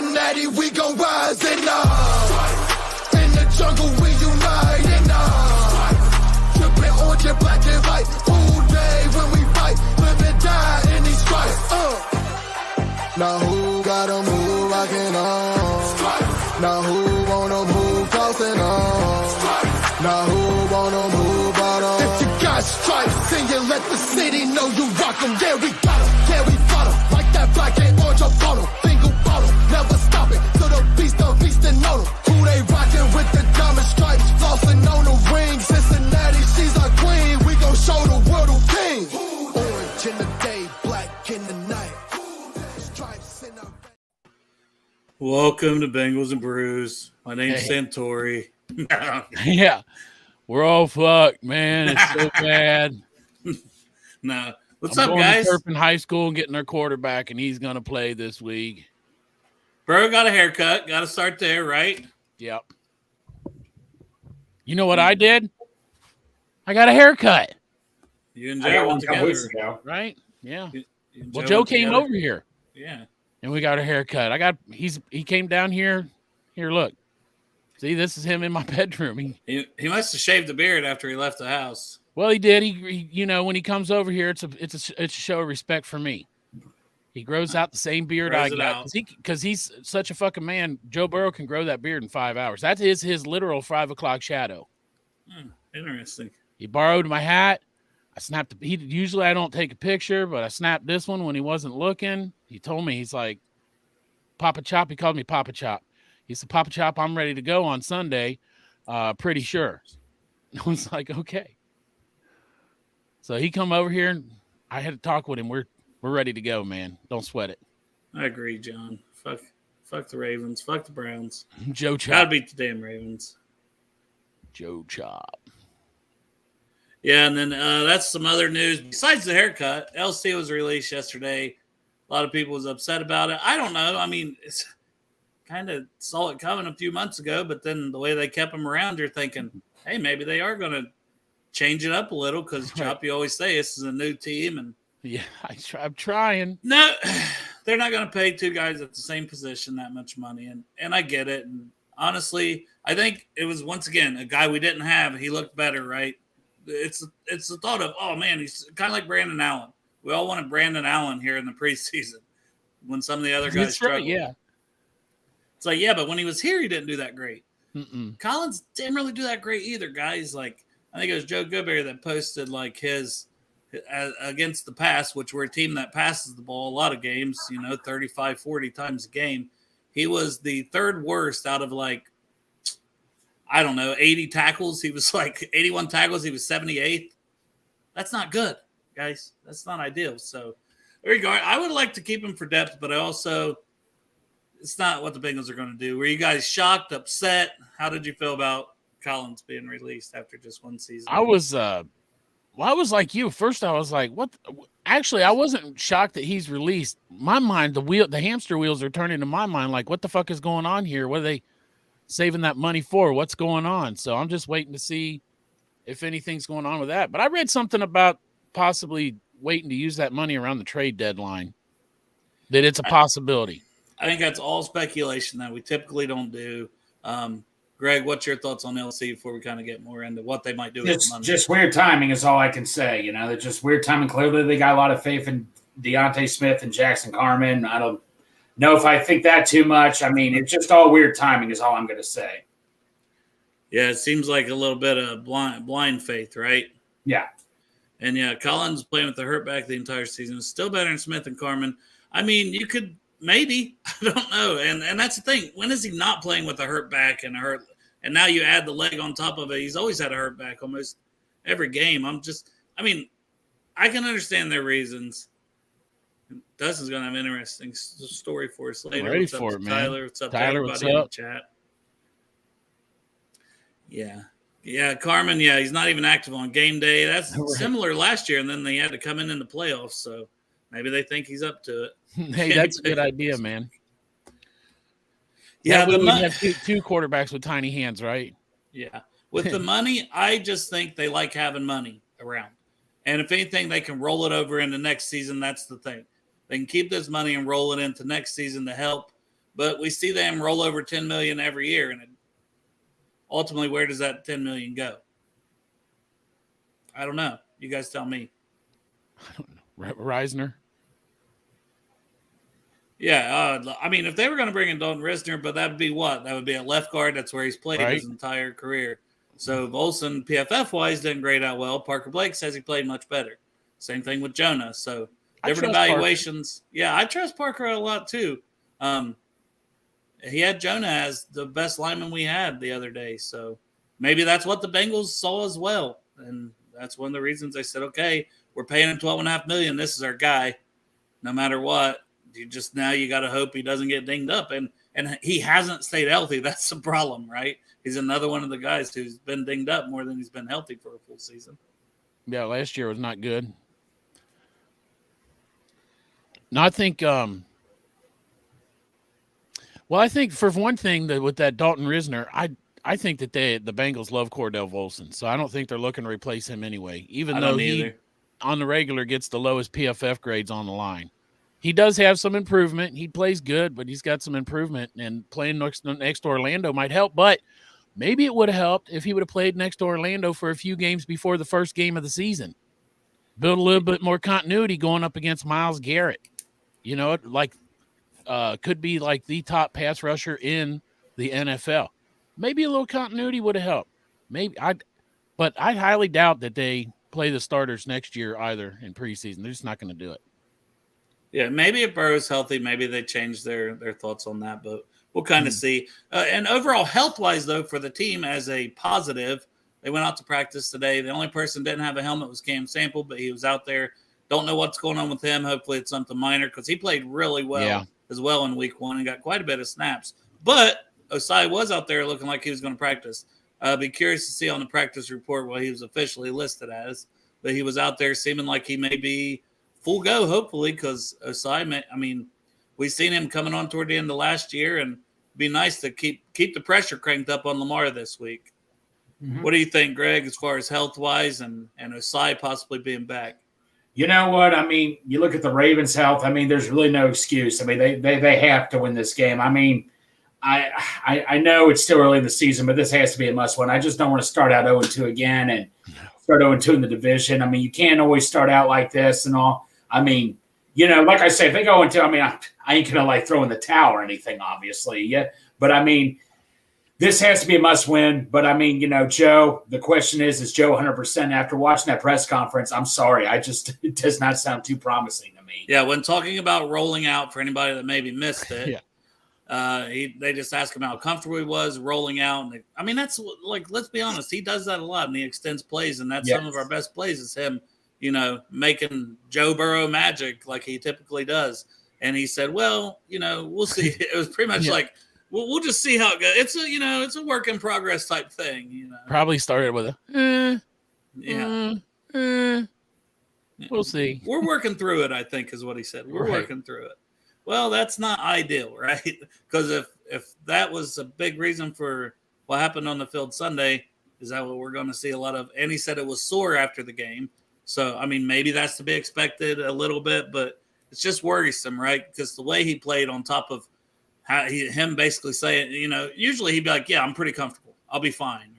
Natty, we gon' rise and in the jungle we unite and tripping orange and black and white. All day when we fight, live and die in these stripes. Now who got 'em who rockin' on? Now who wanna move crossing on? Now who wanna move out on? If you got stripes, then you let the city know you rock 'em. Yeah, we got 'em. Yeah, we fought 'em. Like that black and orange up on 'em. Finger bottle, never stop it. So the beast and know 'em. Who they rockin' with the diamond stripes? Flossing on the ring. Cincinnati, she's our queen. We gon' show the world who king. Orange in the day, black in the night. Stripes in our... Welcome to Bengals and Brews. My name's Santori. Yeah. We're all fucked, man. It's so bad. No. What's I'm up, going guys? to Turpin High School and getting our quarterback, and he's going to play this week. Bro got a haircut. Got to start there, right? Yep. You know what I did? I got a haircut. You and I Joe got one went a couple weeks together. ago. Right? Yeah. You and Well, Joe went came together. over here, Yeah. and we got a haircut. He came down here. Here, look. See, this is him in my bedroom. He must have shaved the beard after he left the house. Well, he did. He you know, when he comes over here, it's a show of respect for me. He grows out the same beard I got because he's such a fucking man. Joe Burrow can grow that beard in 5 hours. That is his literal 5 o'clock shadow. Interesting. He borrowed my hat. I snapped. Usually I don't take a picture, but I snapped this one when he wasn't looking. He told me, he's like, Papa Chop. He called me Papa Chop. He said, Papa Chop, I'm ready to go on Sunday. Pretty sure. I was like, okay. So he come over here, and I had to talk with him. We're ready to go, man. Don't sweat it. I agree, John. Fuck the Ravens. Fuck the Browns. Joe Chop. Gotta beat the damn Ravens. Joe Chop. Yeah, and then that's some other news. Besides the haircut, LC was released yesterday. A lot of people was upset about it. I don't know. I mean, it's kind of saw it coming a few months ago, but then the way they kept him around, you're thinking, hey, maybe they are going to change it up a little because, Chop, you always say this is a new team. And yeah, I'm trying. No, they're not going to pay two guys at the same position that much money, and I get it. And honestly, I think it was, once again, a guy we didn't have. He looked better, right? It's the thought of, oh, man, he's kind of like Brandon Allen. We all wanted Brandon Allen here in the preseason when some of the other guys struggled. Right, yeah. It's like, yeah, but when he was here, he didn't do that great. Collins didn't really do that great either, guys. Like, I think it was Joe Goodberry that posted, like, his against the pass, which we're a team that passes the ball a lot of games, 35, 40 times a game. He was the third worst out of, like, I don't know, 80 tackles. He was like 81 tackles. He was 78th. That's not good, guys. That's not ideal. So there you go. I would like to keep him for depth, but I also, it's not what the Bengals are going to do. Were you guys shocked, upset? How did you feel about Collins being released after just one season? I was like you. First, I was like, what? Actually, I wasn't shocked that he's released. My mind, the hamster wheels are turning in my mind. Like, what the fuck is going on here? What are they saving that money for? What's going on? So I'm just waiting to see if anything's going on with that. But I read something about possibly waiting to use that money around the trade deadline, that it's a possibility. I think that's all speculation that we typically don't do. Greg, what's your thoughts on LC before we kind of get more into what they might do with the money? Just weird timing is all I can say. It's just weird timing. Clearly, they got a lot of faith in Deontay Smith and Jackson Carman. I don't know if I think that too much. I mean, it's just all weird timing is all I'm going to say. Yeah, it seems like a little bit of blind faith, right? Yeah. And, yeah, Collins playing with the hurt back the entire season. Still better than Smith and Carman. I mean, you could maybe. I don't know. And that's the thing. When is he not playing with a hurt back and a hurt – and now you add the leg on top of it. He's always had a hurt back almost every game. I can understand their reasons. Dustin's going to have an interesting story for us later. Ready for it, man. Tyler? What's up, Tyler? everybody What's in the up? chat? Yeah, Carmen, he's not even active on game day. That's Right. similar last year, and then they had to come in the playoffs, so maybe they think he's up to it. Hey, that's a good idea, man. Yeah, we have two quarterbacks with tiny hands, right? Yeah. With the money, I just think they like having money around. And if anything, they can roll it over into next season. That's the thing. They can keep this money and roll it into next season to help but we see them roll over 10 million every year. And ultimately, where does that 10 million go? I don't know. You guys tell me. Reisner. Yeah, I mean, if they were going to bring in Dalton Risner, but that would be what? That would be a left guard. That's where he's played his entire career. So Volson, PFF-wise, didn't grade out well. Parker Blake says he played much better. Same thing with Jonah. So different evaluations. Parker. Yeah, I trust Parker a lot too. He had Jonah as the best lineman we had the other day. So maybe that's what the Bengals saw as well. And that's one of the reasons they said, okay, we're paying him $12.5 million. This is our guy, no matter what. You got to hope he doesn't get dinged up, and he hasn't stayed healthy. That's the problem, right? He's another one of the guys who's been dinged up more than he's been healthy for a full season. Yeah, last year was not good. No, I think. Well, I think for one thing that with that Dalton Risner, I think that the Bengals love Cordell Volson, so I don't think they're looking to replace him anyway. Even though he on the regular gets the lowest PFF grades on the line. He does have some improvement. He plays good, but he's got some improvement, and playing next to Orlando might help. But maybe it would have helped if he would have played next to Orlando for a few games before the first game of the season. Build a little bit more continuity going up against Myles Garrett. You know, could be like the top pass rusher in the NFL. Maybe a little continuity would have helped. But I highly doubt that they play the starters next year either in preseason. They're just not going to do it. Yeah, maybe if Burrow's healthy, maybe they change their thoughts on that, but we'll kind of see. And overall, health-wise, though, for the team as a positive, they went out to practice today. The only person didn't have a helmet was Cam Sample, but he was out there. Don't know what's going on with him. Hopefully it's something minor because he played really well as well in week one and got quite a bit of snaps. But Osai was out there looking like he was going to practice. I'd be curious to see on the practice report what he was officially listed as, but he was out there seeming like he may be full go, hopefully, because Osai, I mean, we've seen him coming on toward the end of last year, and it'd be nice to keep the pressure cranked up on Lamar this week. Mm-hmm. What do you think, Greg, as far as health-wise and Osai possibly being back? You know what? I mean, you look at the Ravens' health. I mean, there's really no excuse. I mean, they have to win this game. I mean, I know it's still early in the season, but this has to be a must-win. I just don't want to start out 0-2 again and start 0-2 in the division. I mean, you can't always start out like this and all. I mean, you know, like I say, if they go into, I mean, I ain't going to like throw in the towel or anything, obviously. Yeah. But I mean, this has to be a must win. But I mean, you know, Joe, the question is Joe 100% after watching that press conference? I'm sorry. It does not sound too promising to me. Yeah. When talking about rolling out for anybody that maybe missed it, they just asked him how comfortable he was rolling out. And I mean, that's like, let's be honest. He does that a lot and he extends plays. And that's some of our best plays is him, you know, making Joe Burrow magic like he typically does. And he said, well, you know, we'll see. It was pretty much like, we'll just see how it goes. It's a work in progress type thing, you know. Probably started with we'll see. We're working through it, I think is what he said. We're working through it. Well, that's not ideal, right? Because if that was a big reason for what happened on the field Sunday, is that what we're going to see a lot of? And he said it was sore after the game. So, I mean, maybe that's to be expected a little bit, but it's just worrisome, right? Because the way he played on top of him basically saying, you know, usually he'd be like, yeah, I'm pretty comfortable. I'll be fine.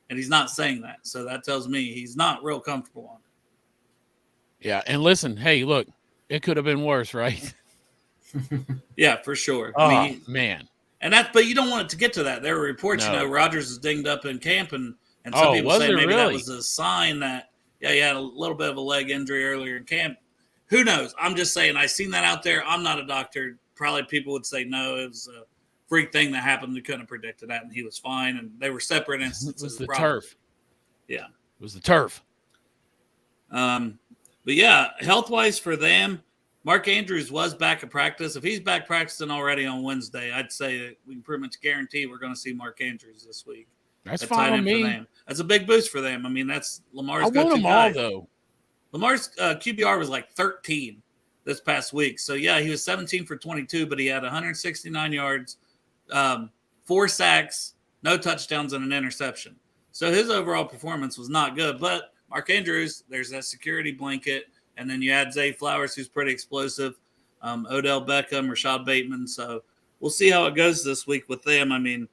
And he's not saying that. So that tells me he's not real comfortable on it. Yeah. And listen, hey, look, it could have been worse, right? Yeah, for sure. Oh, man. But you don't want it to get to that. There were reports, you know, Rodgers is dinged up in camp, and some people say maybe that was a sign that, he had a little bit of a leg injury earlier in camp. Who knows? I'm just saying, I seen that out there. I'm not a doctor. Probably people would say, no, it was a freak thing that happened. We couldn't have predicted that, and he was fine. And they were separate instances. It was the turf. Yeah. It was the turf. But, yeah, health-wise for them, Mark Andrews was back at practice. If he's back practicing already on Wednesday, I'd say that we can pretty much guarantee we're going to see Mark Andrews this week. That's fine with me. For them. That's a big boost for them. I mean, that's Lamar's go-to guy. I want them all, though. Lamar's QBR was like 13 this past week. So, yeah, he was 17 for 22, but he had 169 yards, 4 sacks, no touchdowns, and an interception. So his overall performance was not good. But Mark Andrews, there's that security blanket. And then you add Zay Flowers, who's pretty explosive, Odell Beckham, Rashad Bateman. So we'll see how it goes this week with them. I mean,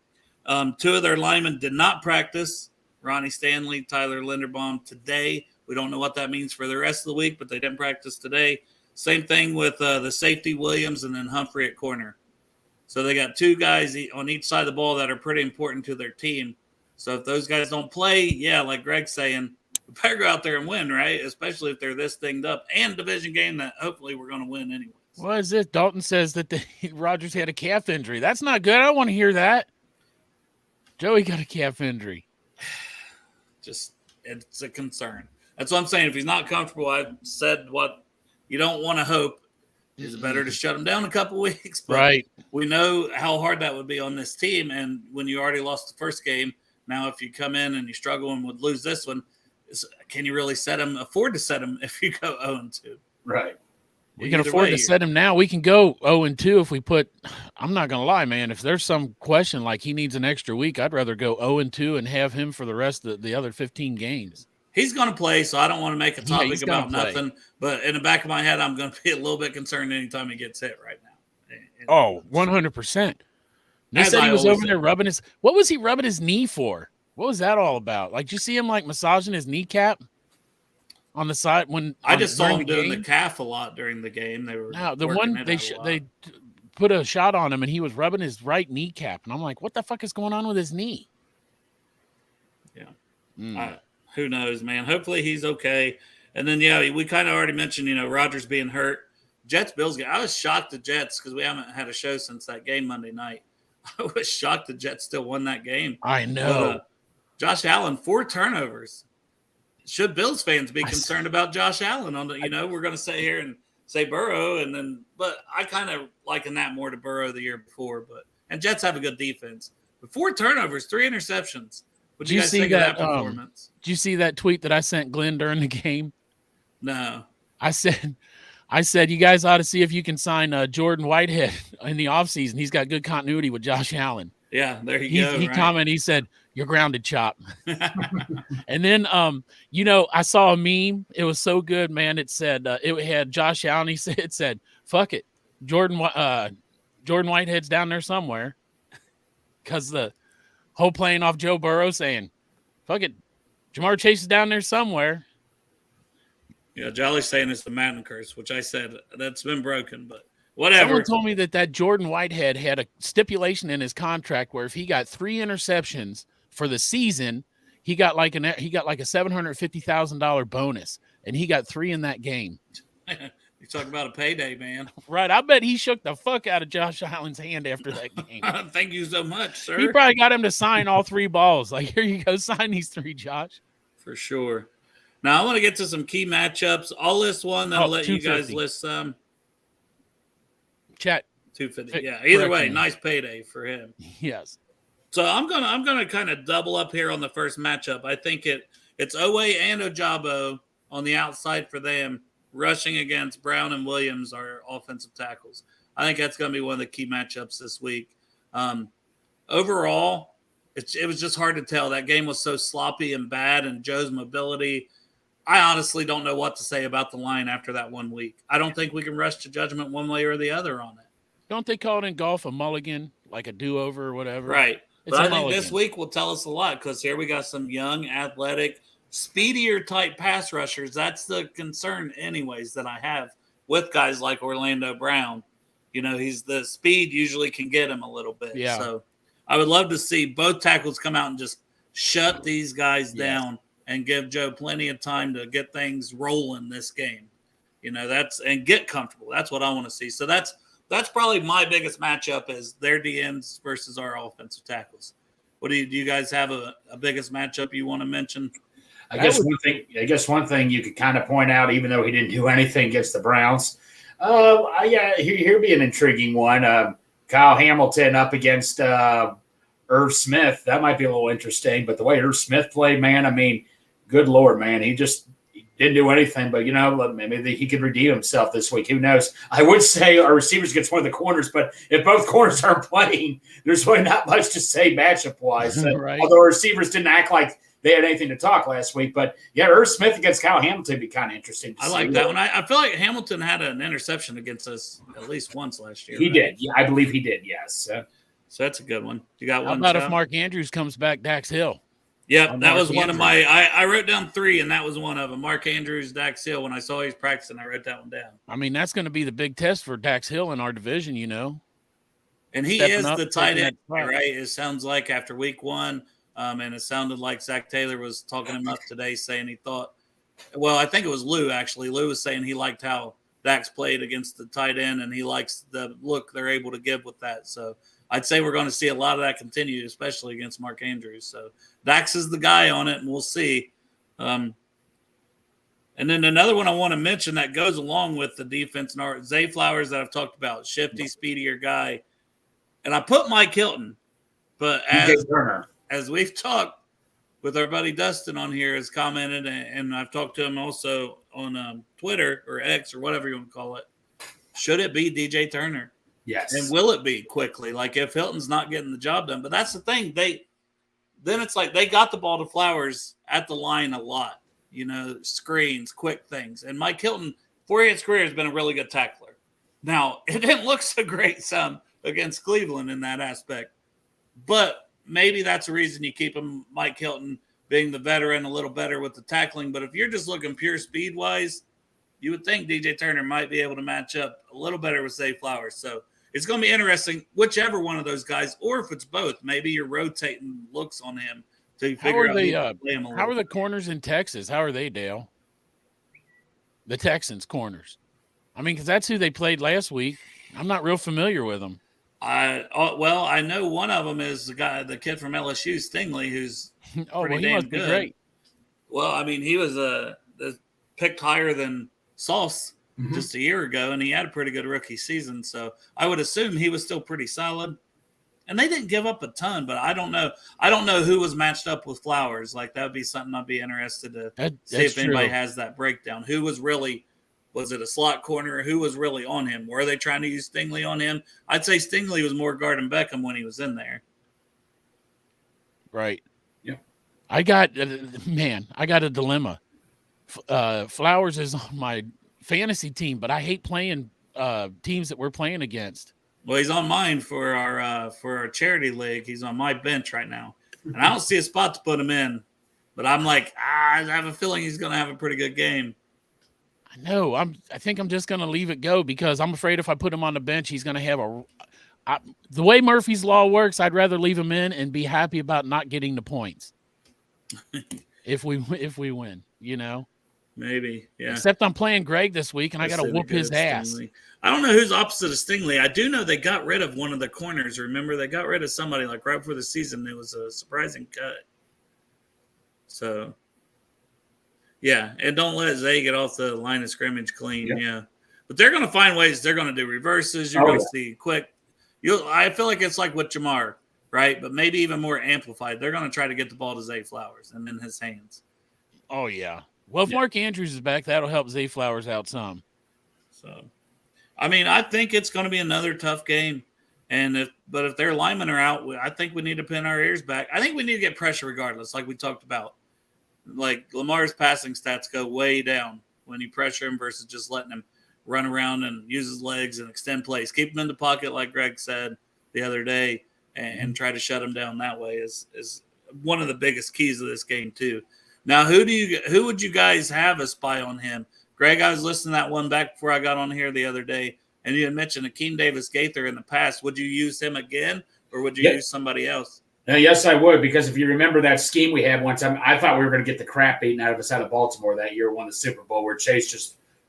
two of their linemen did not practice. Ronnie Stanley, Tyler Linderbaum today. We don't know what that means for the rest of the week, but they didn't practice today. Same thing with the safety Williams and then Humphrey at corner. So they got two guys on each side of the ball that are pretty important to their team. So if those guys don't play, yeah, like Greg's saying, we better go out there and win, right? Especially if they're this dinged up and division game that hopefully we're going to win anyway. What is it? Dalton says that Rodgers had a calf injury. That's not good. I don't want to hear that. Joey got a calf injury. Just, it's a concern. That's what I'm saying. If he's not comfortable, I said what you don't want to hope is better to shut him down a couple weeks. But right. We know how hard that would be on this team. And when you already lost the first game, now if you come in and you struggle and would lose this one, can you really afford to set him if you go 0-2? Right. We can afford to set him now. We can go 0-2 if we put – I'm not going to lie, man. If there's some question like he needs an extra week, I'd rather go 0-2 and have him for the rest of the other 15 games. He's going to play, so I don't want to make a topic about nothing. But in the back of my head, I'm going to be a little bit concerned anytime he gets hit right now. Oh, 100%. They said he was over there rubbing his – what was he rubbing his knee for? What was that all about? Like, did you see him, like, massaging his kneecap on the side when – I just saw him doing the calf a lot during the game. They were the one they put a shot on him, and he was rubbing his right kneecap. And I'm like, what the fuck is going on with his knee? Yeah. Who knows, man? Hopefully he's okay. And then, yeah, we kind of already mentioned, Rodgers being hurt. Jets-Bills game. I was shocked the Jets because we haven't had a show since that game Monday night. I was shocked the Jets still won that game. I know. Josh Allen, 4 turnovers. Should Bills fans be concerned about Josh Allen? We're going to sit here and say Burrow, but I kind of liken that more to Burrow the year before. And Jets have a good defense. But 4 turnovers, 3 interceptions. What do you guys think of that performance? Did you see that tweet that I sent Glenn during the game? No. I said, you guys ought to see if you can sign Jordan Whitehead in the offseason. He's got good continuity with Josh Allen. Yeah, there you go. He commented, he said, you're grounded, Chop. And then, I saw a meme. It was so good, man. It said, it had Josh Allen. It said, fuck it. Jordan Whitehead's down there somewhere. Because the whole playing off Joe Burrow saying, fuck it. Jamar Chase is down there somewhere. Yeah, Jolly's saying it's the Madden curse, which I said that's been broken, but whatever. Someone told me that Jordan Whitehead had a stipulation in his contract where if he got 3 interceptions for the season, he got like a $750,000 bonus, and he got 3 in that game. You talk about a payday, man. Right. I bet he shook the fuck out of Josh Allen's hand after that game. Thank you so much, sir. He probably got him to sign all 3 balls. Like, here you go, sign these 3, Josh. For sure. Now, I want to get to some key matchups. I'll list one, then I'll let you guys list some. Chat. 250. Yeah. Either way, nice payday for him. Yes. So I'm gonna kind of double up here on the first matchup. I think it's Owe and Ojabo on the outside for them, rushing against Brown and Williams, our offensive tackles. I think that's going to be one of the key matchups this week. Overall, it was just hard to tell. That game was so sloppy and bad, and Joe's mobility. I honestly don't know what to say about the line after that 1 week. I don't think we can rush to judgment one way or the other on it. Don't they call it in golf a mulligan, like a do-over or whatever? Right. But I think this week will tell us a lot because here we got some young, athletic, speedier type pass rushers. That's the concern anyways that I have with guys like Orlando Brown. He's the speed usually can get him a little bit. Yeah. So I would love to see both tackles come out and just shut these guys down and give Joe plenty of time to get things rolling this game. And get comfortable. That's what I want to see. So that's probably my biggest matchup is their DNs versus our offensive tackles. Do you guys have a biggest matchup you want to mention? I guess one thing you could kind of point out, even though he didn't do anything against the Browns, here'd be an intriguing one. Kyle Hamilton up against Irv Smith. That might be a little interesting. But the way Irv Smith played, man, I mean, good Lord, man, he didn't do anything. But, maybe he could redeem himself this week. Who knows? I would say our receivers gets one of the corners, but if both corners aren't playing, there's really not much to say matchup-wise. Right. Although our receivers didn't act like they had anything to talk last week. But yeah, Irv Smith against Kyle Hamilton would be kind of interesting. I like that one. I feel like Hamilton had an interception against us at least once last year. He did. Yeah, I believe he did. Yes. So that's a good one. You got How one? about Chow? if Mark Andrews comes back, Dax Hill? Yep, that was one of my. I wrote down 3, and that was one of them. Mark Andrews, Dax Hill. When I saw he's practicing, I wrote that one down. I mean, that's going to be the big test for Dax Hill in our division, And he is the tight end, right? It sounds like after week 1, and it sounded like Zach Taylor was talking him up today, saying he thought. Well, I think it was Lou actually. Lou was saying he liked how Dax played against the tight end, and he likes the look they're able to give with that. So I'd say we're going to see a lot of that continue, especially against Mark Andrews. So Dax is the guy on it, and we'll see. And then another one I want to mention that goes along with the defense, and Zay Flowers that I've talked about, shifty, speedier guy. And I put Mike Hilton, but as we've talked with our buddy Dustin on here has commented, and I've talked to him also on Twitter or X or whatever you want to call it, should it be DJ Turner? Yes. And will it be quickly? Like if Hilton's not getting the job done. But that's the thing. Then it's like they got the ball to Flowers at the line a lot. Screens, quick things. And Mike Hilton, for his career, has been a really good tackler. Now, it didn't look so great some against Cleveland in that aspect. But maybe that's the reason you keep him, Mike Hilton, being the veteran, a little better with the tackling. But if you're just looking pure speed-wise, you would think DJ Turner might be able to match up a little better with Zay Flowers. So it's going to be interesting, whichever one of those guys, or if it's both, maybe you're rotating looks on him to figure out who to play him a little How are the bit. corners in Texas? How are they, Dale? The Texans corners. I mean, because that's who they played last week. I'm not real familiar with them. I know one of them is the kid from LSU, Stingley, who's pretty damn good. Great. Well, I mean, he was picked higher than Sauce just a year ago, and he had a pretty good rookie season. So I would assume he was still pretty solid. And they didn't give up a ton, but I don't know. I don't know who was matched up with Flowers. Like that would be something I'd be interested to see if anybody has that breakdown. Who was really? Was it a slot corner? Who was really on him? Were they trying to use Stingley on him? I'd say Stingley was more guarding Beckham when he was in there. Right. Yeah. I got a dilemma. Flowers is on my fantasy team, but I hate playing teams that we're playing against. Well, he's on mine for our charity league. He's on my bench right now, and I don't see a spot to put him in. But I'm like, I have a feeling he's going to have a pretty good game. I know. I think I'm just going to leave it go because I'm afraid if I put him on the bench, he's going to have the way Murphy's Law works, I'd rather leave him in and be happy about not getting the points. if we win, Maybe, yeah. Except I'm playing Greg this week, and I got to whoop his ass. I don't know who's opposite of Stingley. I do know they got rid of one of the corners. Remember, they got rid of somebody like right before the season. It was a surprising cut. So, yeah, and don't let Zay get off the line of scrimmage clean. Yeah. But they're going to find ways. They're going to do reverses. You're going to see quick. I feel like it's like with Jamar, right? But maybe even more amplified. They're going to try to get the ball to Zay Flowers and in his hands. Oh, yeah. Well, if Mark Andrews is back, that'll help Zay Flowers out some. So, I mean, I think it's going to be another tough game. But if their linemen are out, I think we need to pin our ears back. I think we need to get pressure regardless, like we talked about. Like Lamar's passing stats go way down when you pressure him versus just letting him run around and use his legs and extend plays. Keep him in the pocket, like Greg said the other day, and try to shut him down that way is one of the biggest keys of this game too. Now, who would you guys have a spy on him? Greg, I was listening to that one back before I got on here the other day, and you had mentioned Akeem Davis-Gaither in the past. Would you use him again, or would you use somebody else? Yes, I would, because if you remember that scheme we had one time, I thought we were going to get the crap beaten out of us out of Baltimore that year, won the Super Bowl, where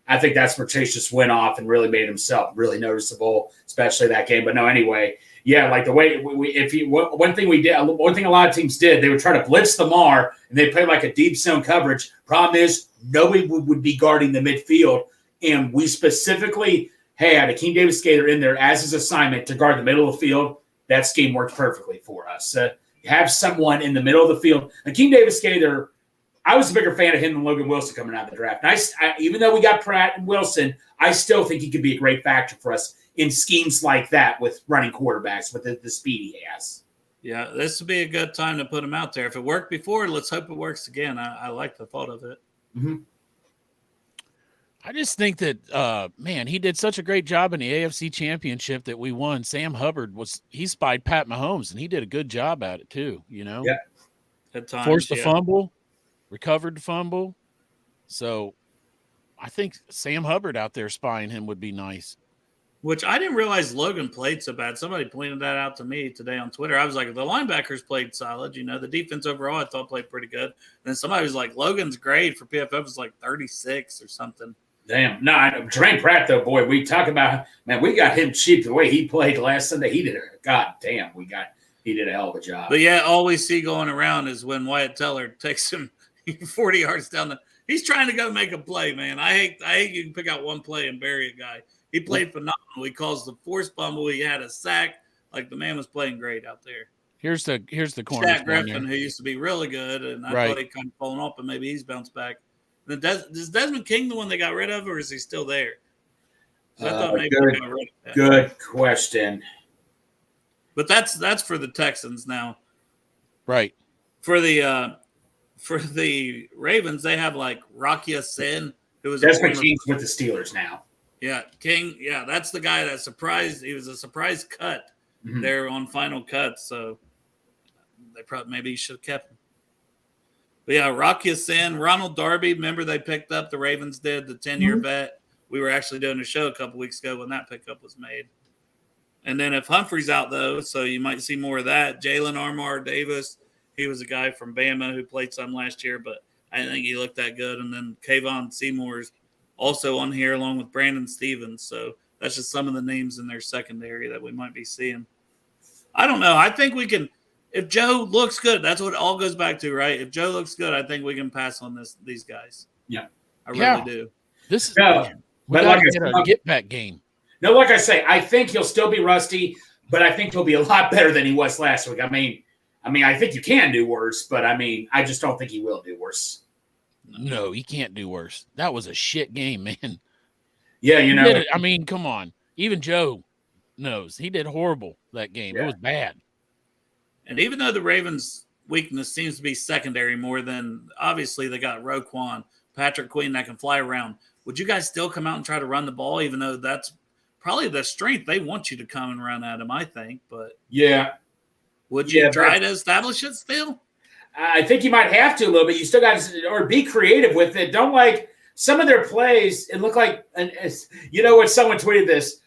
I think that's where Chase just went off and really made himself really noticeable, especially that game. But no, anyway, yeah, like the way one thing a lot of teams did, they would try to blitz Lamar and they play like a deep zone coverage. Problem is, nobody would be guarding the midfield, and we specifically had Akeem Davis-Gaither in there as his assignment to guard the middle of the field. That scheme worked perfectly for us. Have someone in the middle of the field. Akeem Davis-Gaither, I was a bigger fan of him than Logan Wilson coming out of the draft. And even though we got Pratt and Wilson, I still think he could be a great factor for us in schemes like that with running quarterbacks with the speed he has. Yeah, this would be a good time to put him out there. If it worked before, let's hope it works again. I like the thought of it. Mm-hmm. I just think that, man, he did such a great job in the AFC Championship that we won. Sam Hubbard he spied Pat Mahomes, and he did a good job at it too. Yeah. At times, forced the fumble, recovered the fumble. So I think Sam Hubbard out there spying him would be nice. Which I didn't realize Logan played so bad. Somebody pointed that out to me today on Twitter. I was like, the linebackers played solid. The defense overall I thought played pretty good. And then somebody was like, Logan's grade for PFF was like 36 or something. Damn. No, Trey Pratt, though, boy, we talk about, man, we got him cheap the way he played last Sunday. He did he did a hell of a job. But yeah, all we see going around is when Wyatt Teller takes him 40 yards down he's trying to go make a play, man. I hate you can pick out one play and bury a guy. He played phenomenal. He caused the forced fumble. He had a sack. Like, the man was playing great out there. Here's the corner. Shaq Griffin, who used to be really good, and I thought he kind of fallen off, but maybe he's bounced back. Then is Desmond King the one they got rid of, or is he still there? I thought maybe they got rid of that. Good question. But that's for the Texans now. Right. For the Ravens, they have like Rakia Sin, who was Desmond King's with the Steelers now. Yeah, King. Yeah, that's the guy that surprised. He was a surprise cut there on final cut. So they maybe should have kept him. But yeah, Rakia Sin, Ronald Darby. Remember they picked up, the Ravens did, the 10-year vet. We were actually doing a show a couple weeks ago when that pickup was made. And then if Humphrey's out, though, so you might see more of that. Jalen Armour Davis, he was a guy from Bama who played some last year, but I didn't think he looked that good. And then Kayvon Seymour's also on here along with Brandon Stevens. So that's just some of the names in their secondary that we might be seeing. I don't know. I think we can – if Joe looks good, that's what it all goes back to, right? If Joe looks good, I think we can pass on these guys. Yeah. I really do. This is we got to get a get-back game. No, like I say, I think he'll still be rusty, but I think he'll be a lot better than he was last week. I mean, I think you can do worse, but I just don't think he will do worse. No, he can't do worse. That was a shit game, man. Yeah, come on. Even Joe knows he did horrible that game. Yeah. It was bad. And even though the Ravens' weakness seems to be secondary more than – obviously they got Roquan, Patrick Queen that can fly around. Would you guys still come out and try to run the ball, even though that's probably the strength? They want you to come and run at him, I think. But yeah. Would you try to establish it still? I think you might have to a little bit. You still got to – or be creative with it. Don't some of their plays, it looked like – when someone tweeted this,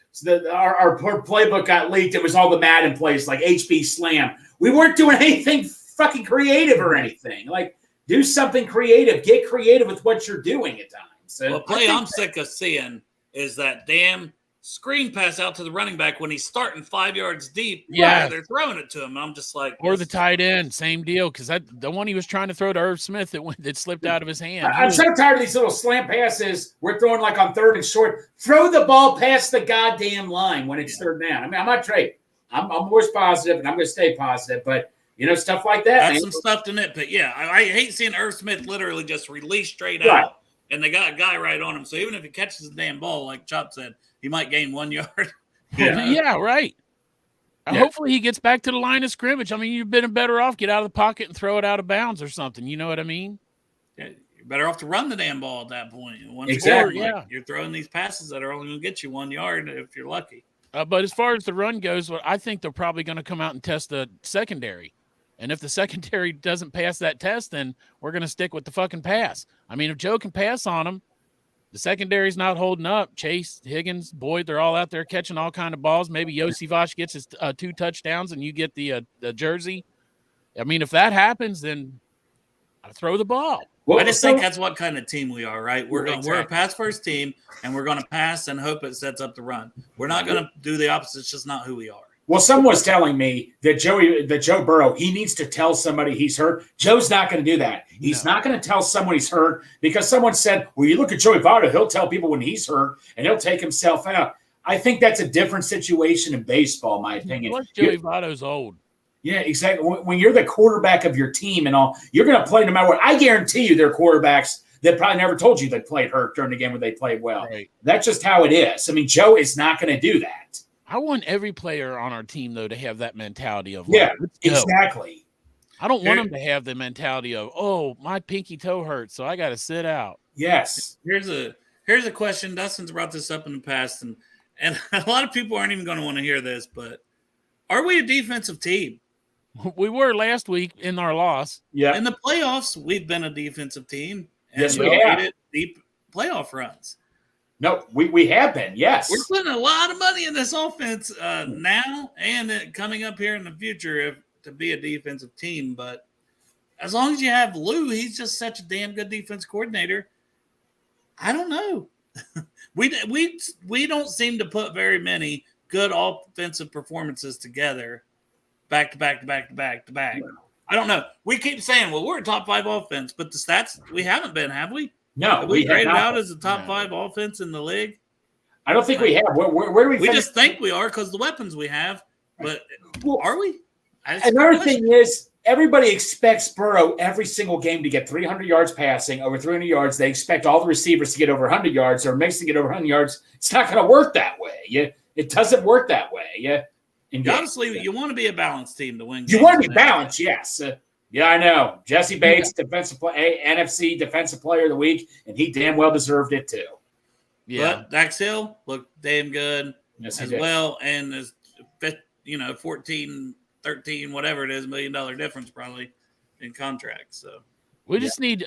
our playbook got leaked. It was all the Madden plays like HB Slam. We weren't doing anything fucking creative or anything. Like, do something creative. Get creative with what you're doing at times. So the play I'm sick of seeing is that damn screen pass out to the running back when he's starting 5 yards deep. Yeah. They're throwing it to him. I'm just like. Or the tight end, same deal. Because the one he was trying to throw to Irv Smith that slipped out of his hand. I'm so tired of these little slant passes we're throwing like on third and short. Throw the ball past the goddamn line when it's third down. I'm not Trey. I'm always positive, and I'm going to stay positive. But, stuff like that. That's some stuff to nitpick. Yeah, I hate seeing Irv Smith literally just release straight out, and they got a guy right on him. So even if he catches the damn ball, like Chop said, he might gain 1 yard. Yeah, right. Yeah. Hopefully he gets back to the line of scrimmage. You've been better off get out of the pocket and throw it out of bounds or something. You know what I mean? Yeah, you're better off to run the damn ball at that point. Exactly. You're throwing these passes that are only going to get you 1 yard if you're lucky. But as far as the run goes, I think they're probably going to come out and test the secondary. And if the secondary doesn't pass that test, then we're going to stick with the fucking pass. If Joe can pass on them, the secondary's not holding up. Chase, Higgins, Boyd, they're all out there catching all kind of balls. Maybe Yossi Vosh gets his 2 touchdowns and you get the jersey. If that happens, then I throw the ball. Well, I just think that's what kind of team we are, right? We're a pass-first team, and we're going to pass and hope it sets up the run. We're not going to do the opposite. It's just not who we are. Well, someone was telling me that Joe Burrow, he needs to tell somebody he's hurt. Joe's not going to do that. He's not going to tell someone he's hurt because someone said, well, you look at Joey Votto, he'll tell people when he's hurt, and he'll take himself out. I think that's a different situation in baseball, in my opinion. Plus, Joey Votto's old. Yeah, exactly. When you're the quarterback of your team and all, you're going to play no matter what. I guarantee you there are quarterbacks that probably never told you they played hurt during the game where they played well. Right. That's just how it is. Joe is not going to do that. I want every player on our team, though, to have that mentality of, Yeah, let's go. exactly. I don't want them to have the mentality of, oh, my pinky toe hurts, so I got to sit out. Yes. Here's a question. Dustin's brought this up in the past, and a lot of people aren't even going to want to hear this, but are we a defensive team? We were last week in our loss. Yeah. In the playoffs, we've been a defensive team. And Yes, we have. made it deep playoff runs. No, we have been. Yes. We're putting a lot of money in this offense now and coming up here in the future to be a defensive team. But as long as you have Lou, he's just such a damn good defense coordinator. I don't know. we don't seem to put very many good offensive performances together back to back to back to back to back. I don't know. We keep saying, well, we're a top 5 offense, but the stats, we haven't been, have we? No, Have we graded not. out as a top 5 offense in the league? I don't think we have. Where do we? We just think we are because the weapons we have, but are we? Another thing is, everybody expects Burrow every single game to get 300 yards passing, over 300 yards. They expect all the receivers to get over 100 yards or Mix to get over 100 yards. It's not going to work that way. It doesn't work that way. Honestly, you want to be a balanced team to win. You want to be balanced, yes. Yeah, I know. Jesse Bates, NFC Defensive Player of the Week, and he damn well deserved it too. Yeah, but Dax Hill looked damn good as well, and is 14, 13, whatever it is, $1 million difference probably in contracts. So we just need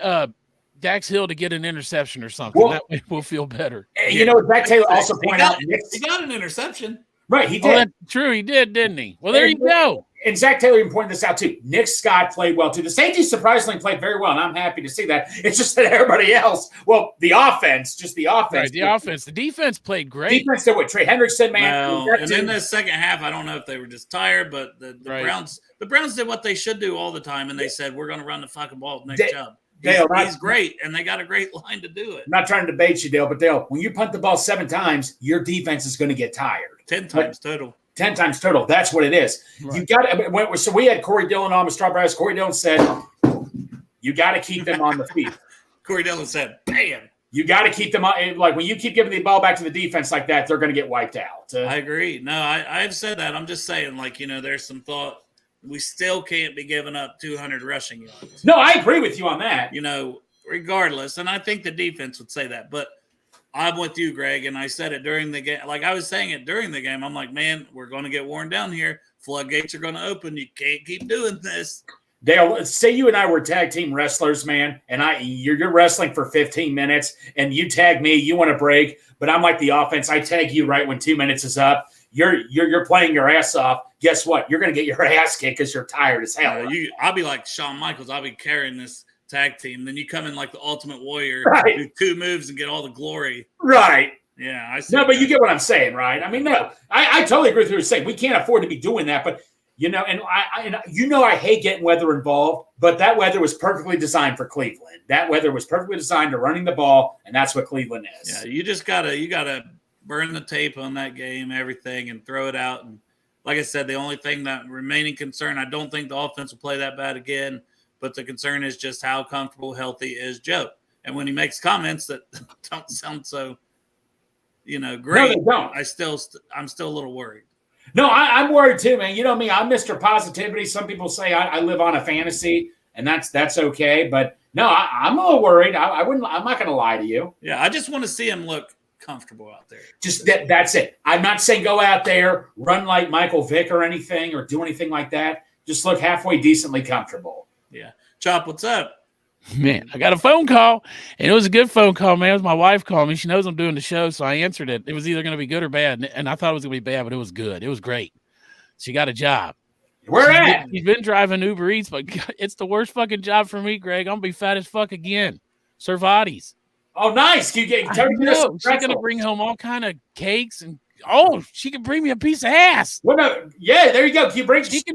Dax Hill to get an interception or something. That way we'll feel better. You know, Zach Taylor also pointed out he got an interception. Right, he did. Oh, that's true, he did, didn't he? Well, there you go. And Zach Taylor even pointed this out too. Nick Scott played well too. The safeties surprisingly played very well, and I'm happy to see that. It's just that everybody else, the offense. Right, the offense. The defense played great. Defense did what Trey Hendrickson, man. Well, and in the second half, I don't know if they were just tired, but the Browns did what they should do all the time, and they said, we're going to run the fucking ball next job. He's great, and they got a great line to do it. I'm not trying to debate you, Dale, but Dale, when you punt the ball 7 times, your defense is going to get tired. 10 times total. 10 times total. That's what it is. Right. You got to. So we had Corey Dillon on with Strawberry Ice. Corey Dillon said, "You got to keep them on the field." Corey Dillon said, "Bam." You got to keep them on. Like when you keep giving the ball back to the defense like that, they're going to get wiped out. I agree. No, I've said that. I'm just saying, there's some thought. We still can't be giving up 200 rushing yards. No, I agree with you on that. Regardless, and I think the defense would say that, but. I'm with you, Greg, and I said it during the game. Like I was saying it during the game. I'm like, man, we're going to get worn down here. Floodgates are going to open. You can't keep doing this. Dale, say you and I were tag team wrestlers, man, and you're wrestling for 15 minutes, and you tag me. You want to break, but I'm like the offense. I tag you right when 2 minutes is up. You're playing your ass off. Guess what? You're going to get your ass kicked because you're tired as hell. I'll be like Shawn Michaels. I'll be carrying this tag team. Then you come in like the Ultimate Warrior, do 2 moves and get all the glory. Right. Yeah, I see. No, but you get what I'm saying, right? I mean, no, I totally agree with what you're saying. We can't afford to be doing that, but I hate getting weather involved, but that weather was perfectly designed for Cleveland. That weather was perfectly designed to running the ball, and that's what Cleveland is. Yeah, you gotta burn the tape on that game, everything, and throw it out. And like I said, the only thing that remaining concern, I don't think the offense will play that bad again. But the concern is just how comfortable, healthy is Joe. And when he makes comments that don't sound so, great, no, they don't. I'm still a little worried. No, I'm worried too, man. You know me, I'm Mr. Positivity. Some people say I live on a fantasy, and that's okay. But no, I'm a little worried. I'm not going to lie to you. Yeah, I just want to see him look comfortable out there. Just that's it. I'm not saying go out there, run like Michael Vick or anything, or do anything like that. Just look halfway decently comfortable. Yeah. Chop, what's up? Man, I got a phone call, and it was a good phone call, man. It was my wife calling me. She knows I'm doing the show, so I answered it. It was either going to be good or bad, and I thought it was going to be bad, but it was good. It was great. She got a job. Where at? She's been driving Uber Eats, but it's the worst fucking job for me, Greg. I'm going to be fat as fuck again. Cervati's. Oh, nice. She's going to bring home all kind of cakes and she can bring me a piece of ass. Well, no, yeah, there you go. She can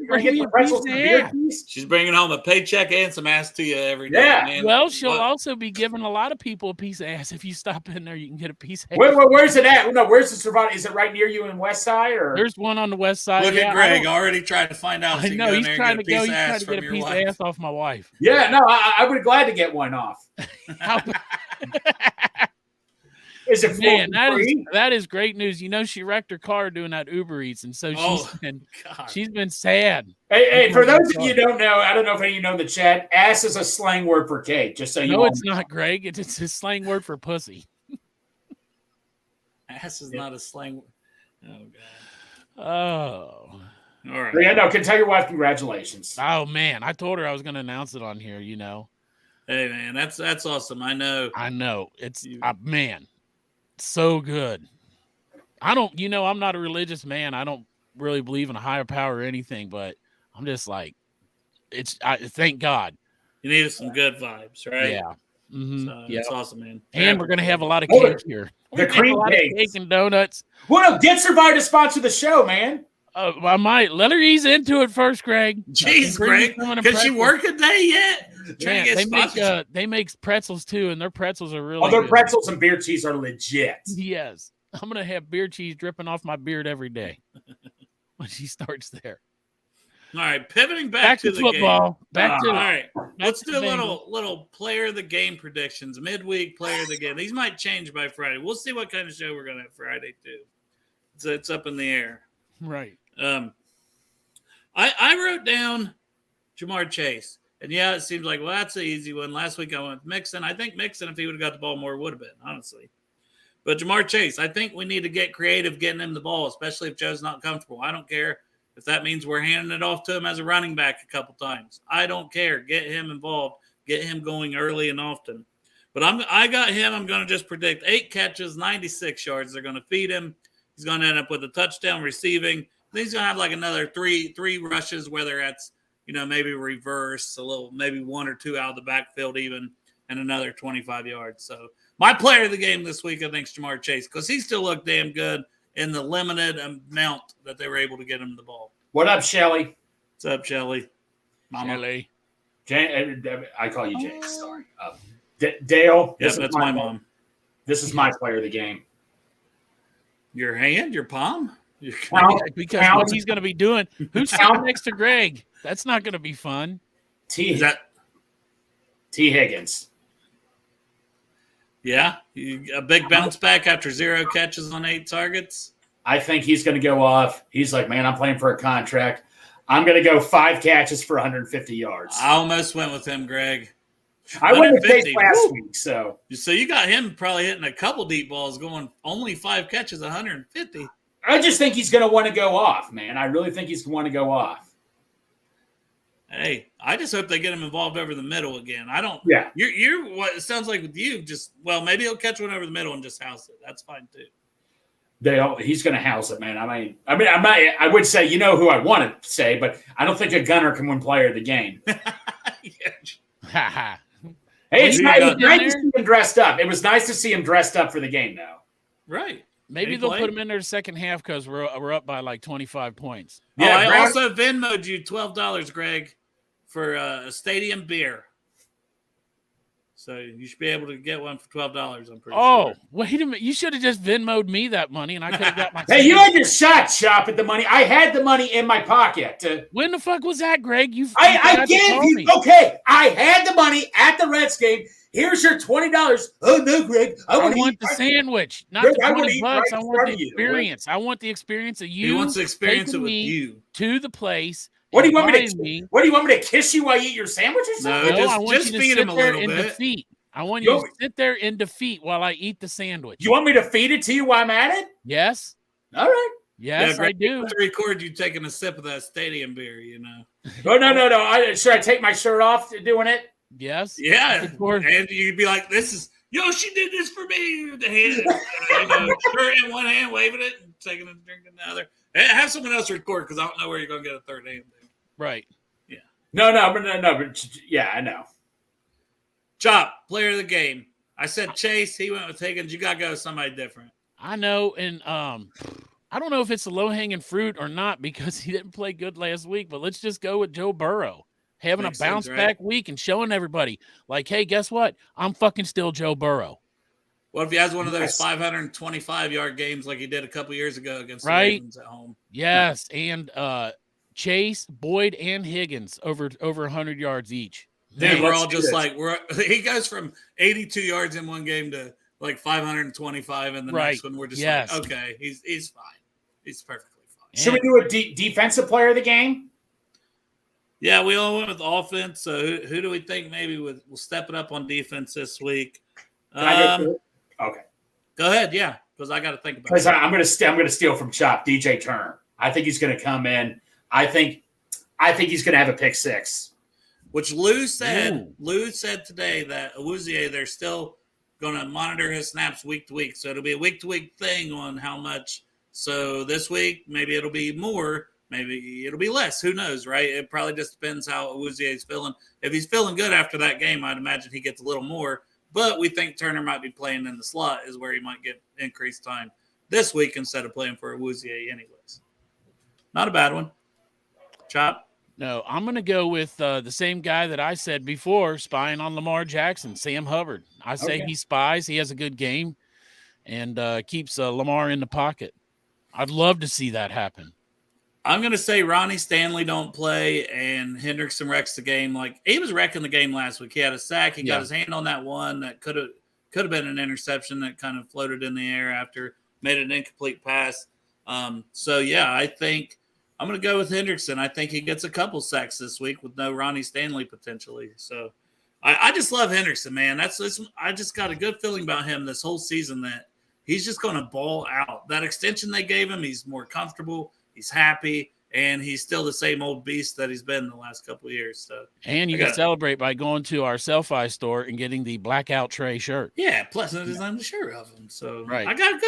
bring me a piece of ass. She's bringing home a paycheck and some ass to you every day. Yeah. Man. Well, she'll also be giving a lot of people a piece of ass. If you stop in there, you can get a piece of ass. Where's it at? No, where's the Cervati? Is it right near you in West Side? Or there's one on the West Side. Look at Greg already trying to find out. I know he's trying to go. He's trying to get a piece of ass off my wife. Yeah, no, I would be glad to get one off. Is it Man, free? that is great news. You know, she wrecked her car doing that Uber Eats, and so Oh, she's been sad. Hey, for those of you who don't know, I don't know if any of you know in the chat, ass is a slang word for cake, just so you know. No, it's not, Greg. It's a slang word for pussy. ass is not a slang word. Oh, God. Oh. All right. Yeah, no, can tell your wife congratulations. Oh, man. I told her I was going to announce it on here, you know. Hey, man, that's awesome. I know. It's, man, so good. I'm not a religious man. I don't really believe in a higher power or anything, but I'm just like, thank God. You needed some good vibes, right? Yeah. Mm-hmm. So it's awesome, man. And we're going to have a lot of cake here. The cream cake and donuts. Well, no, get Survivor to sponsor the show, man. I might let her ease into it first, Greg. Jeez, Greg, can she work a day yet? Yeah, they make pretzels too, and their pretzels are really their good. pretzels and beer cheese are legit. Yes, I'm gonna have beer cheese dripping off my beard every day when she starts there. All right, pivoting back to the football. Game. All right, let's do a little player of the game predictions, midweek player of the game. These might change by Friday. We'll see what kind of show we're gonna have Friday too. It's up in the air. Right. I wrote down Jamar Chase. And yeah, it seems like, well, that's an easy one. Last week I went with Mixon. I think Mixon, if he would have got the ball more, would have been, honestly. But Jamar Chase, I think we need to get creative getting him the ball, especially if Joe's not comfortable. I don't care if that means we're handing it off to him as a running back a couple times. I don't care. Get him involved. Get him going early and often. But I got him. I'm going to just predict 8 catches, 96 yards. They're going to feed him. He's going to end up with a touchdown receiving. Then he's going to have like another three rushes, whether that's, maybe reverse, a little, maybe 1 or 2 out of the backfield even, and another 25 yards. So my player of the game this week, I think, is Jamar Chase, because he still looked damn good in the limited amount that they were able to get him the ball. What up, Shelly? What's up, Shelly? Mama. Shelly. I call you Jake. Sorry. Dale. Yes, that's my mom. This is my player of the game. Your hand? Your palm? Because what he's going to be doing. Who's sitting next to Greg? That's not going to be fun. T. Higgins. Yeah, a big bounce back after 0 catches on 8 targets. I think he's going to go off. He's like, man, I'm playing for a contract. I'm going to go 5 catches for 150 yards. I almost went with him, Greg. I went with Chase last week, so you got him probably hitting a couple deep balls, going only 5 catches, 150. I just think he's going to want to go off, man. I really think he's going to want to go off. Hey, I just hope they get him involved over the middle again. I don't. Yeah. You're what it sounds like with you. Maybe he'll catch one over the middle and just house it. That's fine too. He's going to house it, man. I would say, who I want to say, but I don't think a gunner can win player of the game. Ha Hey, it was nice to see him dressed up. It was nice to see him dressed up for the game, though. Right. Maybe they'll put him in there the second half because we're up by like 25 points. Yeah, I also Venmo'd you $12, Greg, for a stadium beer. So you should be able to get one for $12. I'm pretty sure. Oh, wait a minute! You should have just Venmo'd me that money, and I could have got my. Hey, you had your shot shop at the money. I had the money in my pocket. When the fuck was that, Greg? I gave you. Okay, I had the money at the Reds game. Here's your $20. Oh no, Greg! I want the sandwich, not Greg, the $20. Right I want the experience. I want the experience of you. He wants to experience it with you to the place. What do you want me to? What do you want me to kiss you while you eat your sandwich or something? No, I want you to feed him a little bit. Defeat. I want you to sit there in defeat while I eat the sandwich. You want me to feed it to you while I'm at it? Yes. All right. Yes, I do. To record you taking a sip of that stadium beer, Oh, no. Should I take my shirt off doing it? Yes. Yeah. And you'd be like, she did this for me. The hand, shirt in one hand, waving it, and taking a drink in the other. And have someone else record because I don't know where you're going to get a third hand. Right. Yeah. No, but yeah, I know. Chop, player of the game. I said Chase. He went with Higgins. You got to go with somebody different. I know, and I don't know if it's a low-hanging fruit or not because he didn't play good last week, but let's just go with Joe Burrow. Having a bounce-back week and showing everybody, like, hey, guess what? I'm fucking still Joe Burrow. What if he has one of those 525-yard games like he did a couple years ago against the Ravens at home? Yes, and Chase, Boyd, and Higgins over 100 yards each. Dude, we're all just like he goes from 82 yards in one game to like 525, and the Right. next one we're just Yes. like, okay, he's fine. He's perfectly fine. Should we do a defensive player of the game? Yeah, we all went with offense. So who do we think maybe will step it up on defense this week? Can I go okay. Go ahead, yeah, because I got to think about it. Because I'm going to steal from Chop, DJ Turner. I think he's going to come in. I think he's going to have a pick six. Which Lou said. Lou said today that Awuzie, they're still going to monitor his snaps week to week. So it'll be a week to week thing on how much. So this week, maybe it'll be more. Maybe it'll be less. Who knows, right? It probably just depends how Awuzie is feeling. If he's feeling good after that game, I'd imagine he gets a little more. But we think Turner might be playing in the slot is where he might get increased time this week instead of playing for Awuzie anyways. Not a bad one. Chop? No, I'm going to go with the same guy that I said before, spying on Lamar Jackson, Sam Hubbard. I say he spies. He has a good game and keeps Lamar in the pocket. I'd love to see that happen. I'm going to say Ronnie Stanley don't play and Hendrickson wrecks the game. Like he was wrecking the game last week. He had a sack. He got his hand on that one that could have been an interception that kind of floated in the air after made an incomplete pass. So yeah, I think I'm going to go with Hendrickson. I think he gets a couple sacks this week with no Ronnie Stanley potentially. So I just love Hendrickson, man. I just got a good feeling about him this whole season that he's just going to ball out. That extension they gave him, he's more comfortable. He's happy, and he's still the same old beast that he's been the last couple of years. So, and you can celebrate by going to our Selfie store and getting the blackout Trey shirt. Yeah, plus it is on the shirt of him. So right. I got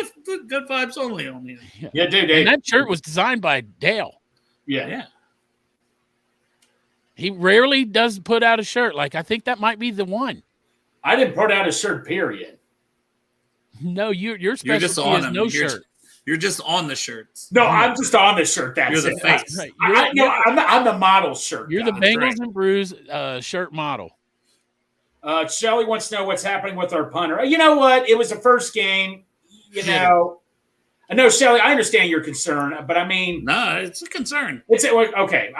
good vibes only on him. Yeah, dude. And that shirt was designed by Dale. Yeah. He rarely does put out a shirt. Like I think that might be the one. I didn't put out a shirt, period. No, your specialty is no shirt. You're just on the shirts. No, I'm just on the shirt. That's You're the face. Right. I'm the model shirt. You're guy. the Bengals and Brews shirt model. Shelly wants to know what's happening with our punter. You know what? It was the first game. You know, I know, Shelly. I understand your concern, but I mean, no, it's a concern. It's okay.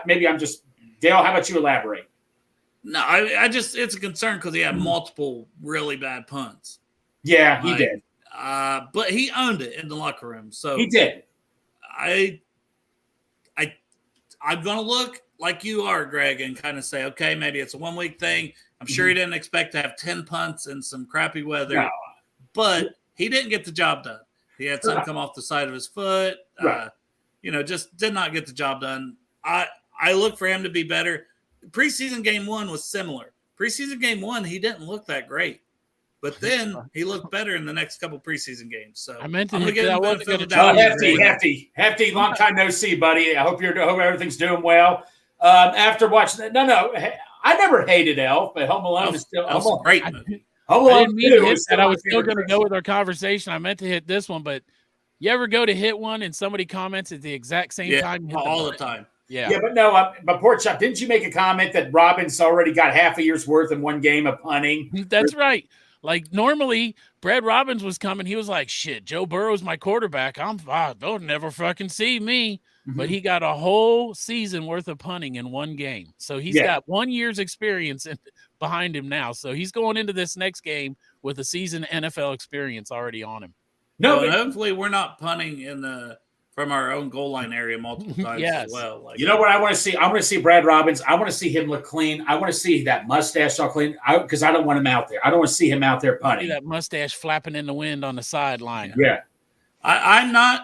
Maybe I'm just Dale. How about you elaborate? No, I just it's a concern because he had multiple really bad punts. Yeah, he did. But he owned it in the locker room. So he did. I'm gonna look like you are, Greg, and kind of say, okay, maybe it's a 1 week thing. I'm sure he didn't expect to have 10 punts in some crappy weather, but he didn't get the job done. He had some come off the side of his foot. Just did not get the job done. I look for him to be better. Preseason game 1 was similar. Preseason game 1, he didn't look that great. But then he looked better in the next couple preseason games. So I meant to get I wasn't going to Hefty, long time no see, buddy. I hope everything's doing well. After watching that, I never hated Elf, but Home Alone is still a great movie. Home Alone 2 is I was still going to go with our conversation. I meant to hit this one, but you ever go to hit one and somebody comments at the exact same time? All the time. Yeah, but no, but Pork Chop, didn't you make a comment that Robbins already got half a year's worth in one game of punting? That's right. Like normally, Brad Robbins was coming. He was like, "Shit, Joe Burrow's my quarterback. They'll never fucking see me." Mm-hmm. But he got a whole season worth of punting in one game, so he's got 1 year's experience behind him now. So he's going into this next game with a seasoned NFL experience already on him. No, but hopefully we're not punting from our own goal line area multiple times as well. Like, you know what I want to see? I want to see Brad Robbins. I want to see him look clean. I want to see that mustache all clean because I don't want him out there. I don't want to see him out there punting. See that mustache flapping in the wind on the sideline. Yeah. I'm not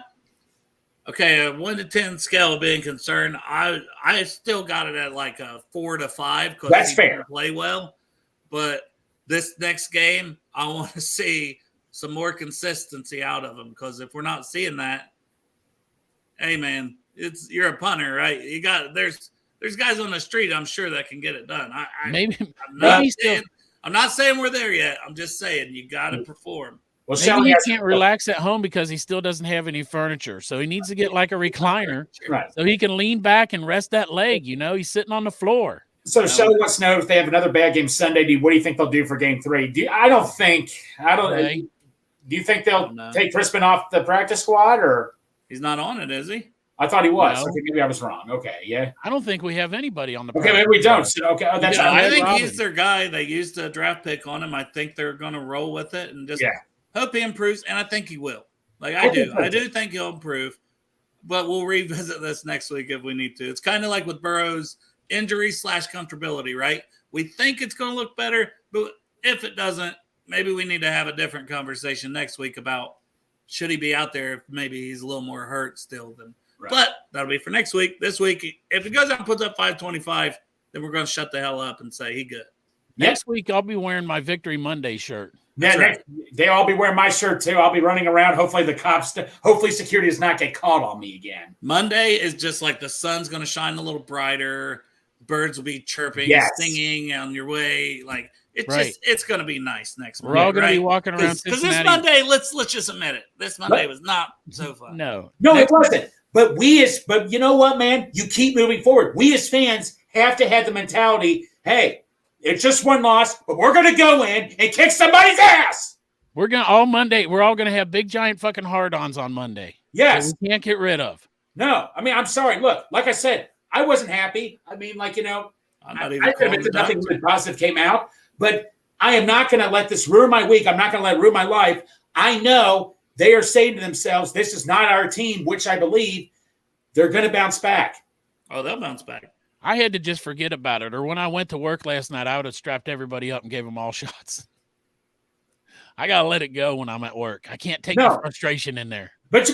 – okay, a 1 to 10 scale of being concerned. I still got it at like a 4 to 5 because that's fair. Play well. But this next game, I want to see some more consistency out of him because if we're not seeing that, hey man, you're a punter, right? There's guys on the street, I'm sure, that can get it done. I'm not saying we're there yet. I'm just saying you got to perform. Well, maybe he can't relax at home because he still doesn't have any furniture, so he needs to get like a recliner, right? So he can lean back and rest that leg. He's sitting on the floor. So Shelly wants to know if they have another bad game Sunday. What do you think they'll do for game 3? Do you think they'll take Crispin off the practice squad or? He's not on it, is he? I thought he was. No. Okay, maybe I was wrong. Okay, yeah. I don't think we have anybody on the. Okay, maybe we don't. So, okay, that's Yeah, I Brad think Robin. he's their guy. They used a draft pick on him. I think they're going to roll with it and just hope he improves. And I think he will. Like I do think he'll improve. But we'll revisit this next week if we need to. It's kind of like with Burrow's injury / comfortability, right? We think it's going to look better, but if it doesn't, maybe we need to have a different conversation next week about should he be out there if maybe he's a little more hurt still than. Right. But that'll be for next week. This week, if he goes out and puts up 525, then we're going to shut the hell up and say he good. Next week, I'll be wearing my Victory Monday shirt. Yeah, right. They'll all be wearing my shirt too. I'll be running around. Hopefully the cops, hopefully security does not get caught on me again. Monday is just like the sun's going to shine a little brighter. Birds will be chirping, singing on your way. Like it's going to be nice next Monday. We're all going to be walking around because this Monday, let's just admit it. This Monday was not so fun. No, it wasn't. But you know what, man? You keep moving forward. We as fans have to have the mentality, hey, it's just one loss, but we're going to go in and kick somebody's ass. We're all going to have big, giant fucking hard-ons on Monday. Yes. That we can't get rid of. No, I mean, I'm sorry. Look, like I said, I wasn't happy. I mean, like, I admit that nothing really positive came out, but I am not going to let this ruin my week. I'm not going to let it ruin my life. I know they are saying to themselves, this is not our team, which I believe they're going to bounce back. Oh, they'll bounce back. I had to just forget about it. Or when I went to work last night, I would have strapped everybody up and gave them all shots. I got to let it go when I'm at work. I can't take the frustration in there. But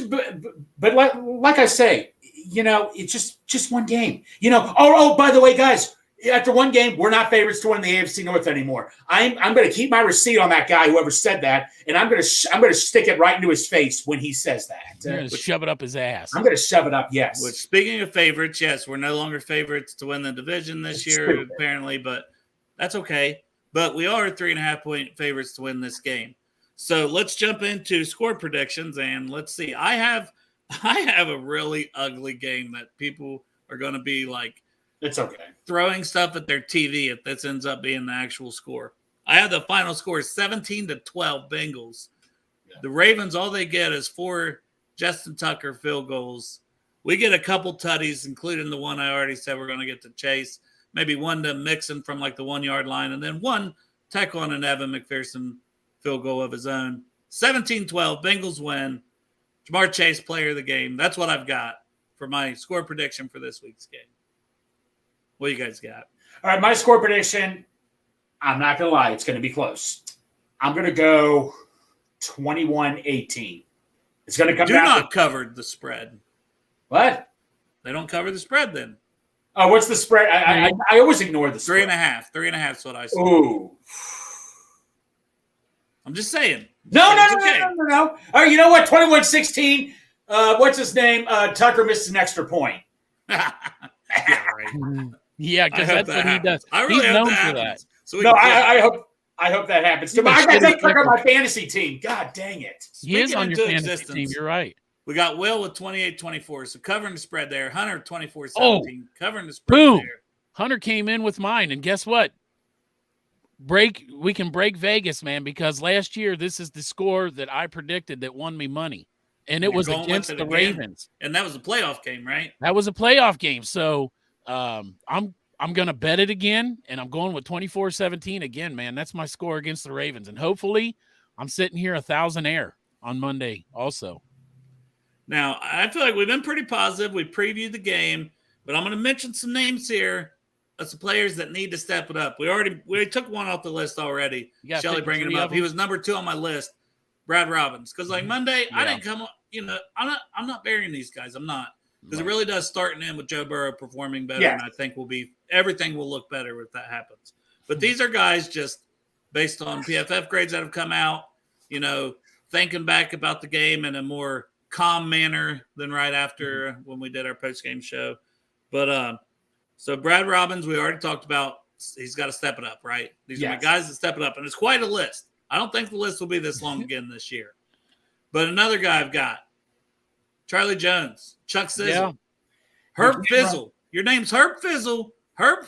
like I say, it's just one game. By the way, guys, after one game, we're not favorites to win the AFC North anymore. I'm going to keep my receipt on that guy, whoever said that, and I'm going to stick it right into his face when he says that. You're going to shove it up his ass. I'm going to shove it up, yes. Which, speaking of favorites, yes, we're no longer favorites to win the division this year, apparently, but that's okay. But we are 3.5-point favorites to win this game. So let's jump into score predictions, and let's see. I have a really ugly game that people are going to be like, it's okay, throwing stuff at their TV if this ends up being the actual score. I have the final score 17-12 Bengals. Yeah. The Ravens, all they get is 4 Justin Tucker field goals. We get a couple tutties, including the one I already said we're going to get to Chase. Maybe one to Mixon from like the 1-yard line, and then one tackle on an Evan McPherson field goal of his own. 17-12, Bengals win. Jamar Chase, player of the game. That's what I've got for my score prediction for this week's game. What do you guys got? All right, my score prediction, I'm not going to lie, it's going to be close. I'm going to go 21-18. It's going to come down. Do not cover the spread. What? They don't cover the spread then. Oh, what's the spread? I always ignore the spread. 3.5. 3.5 is what I said. Ooh. I'm just saying. No. All right, you know what? 21-16. What's his name? Tucker missed an extra point. Yeah, right. Yeah, because that's what he does. I really He's hope known that for that. happens. So I hope that happens. I got to take Tucker on my fantasy team. God dang it. He is on your fantasy team. You're right. We got Will with 28-24. So covering the spread there. Hunter 24-17. Covering the spread boom. there. Hunter came in with mine, and guess what? We can break Vegas, man, because last year this is the score that I predicted that won me money. And it was against the Ravens. And that was a playoff game, right? That was a playoff game. So I'm going to bet it again, and I'm going with 24-17 again, man. That's my score against the Ravens. And hopefully I'm sitting here 1,000 air on Monday also. Now, I feel like we've been pretty positive. We previewed the game, but I'm going to mention some names here of some players that need to step it up. We took one off the list already. Shelly bringing him up. He was number 2 on my list, Brad Robbins. Because like Monday, I didn't come. I'm not burying these guys. I'm not. Because it really does start and end with Joe Burrow performing better, and I think everything will look better if that happens. But these are guys just based on PFF grades that have come out, thinking back about the game in a more calm manner than right after when we did our post-game show. But so Brad Robbins, we already talked about, he's got to step it up, right? These are my guys that step it up, and it's quite a list. I don't think the list will be this long again this year. But another guy I've got, Charlie Jones, Chuck Sizzle, Herb Fizzle. Your name's Herb Fizzle. Herb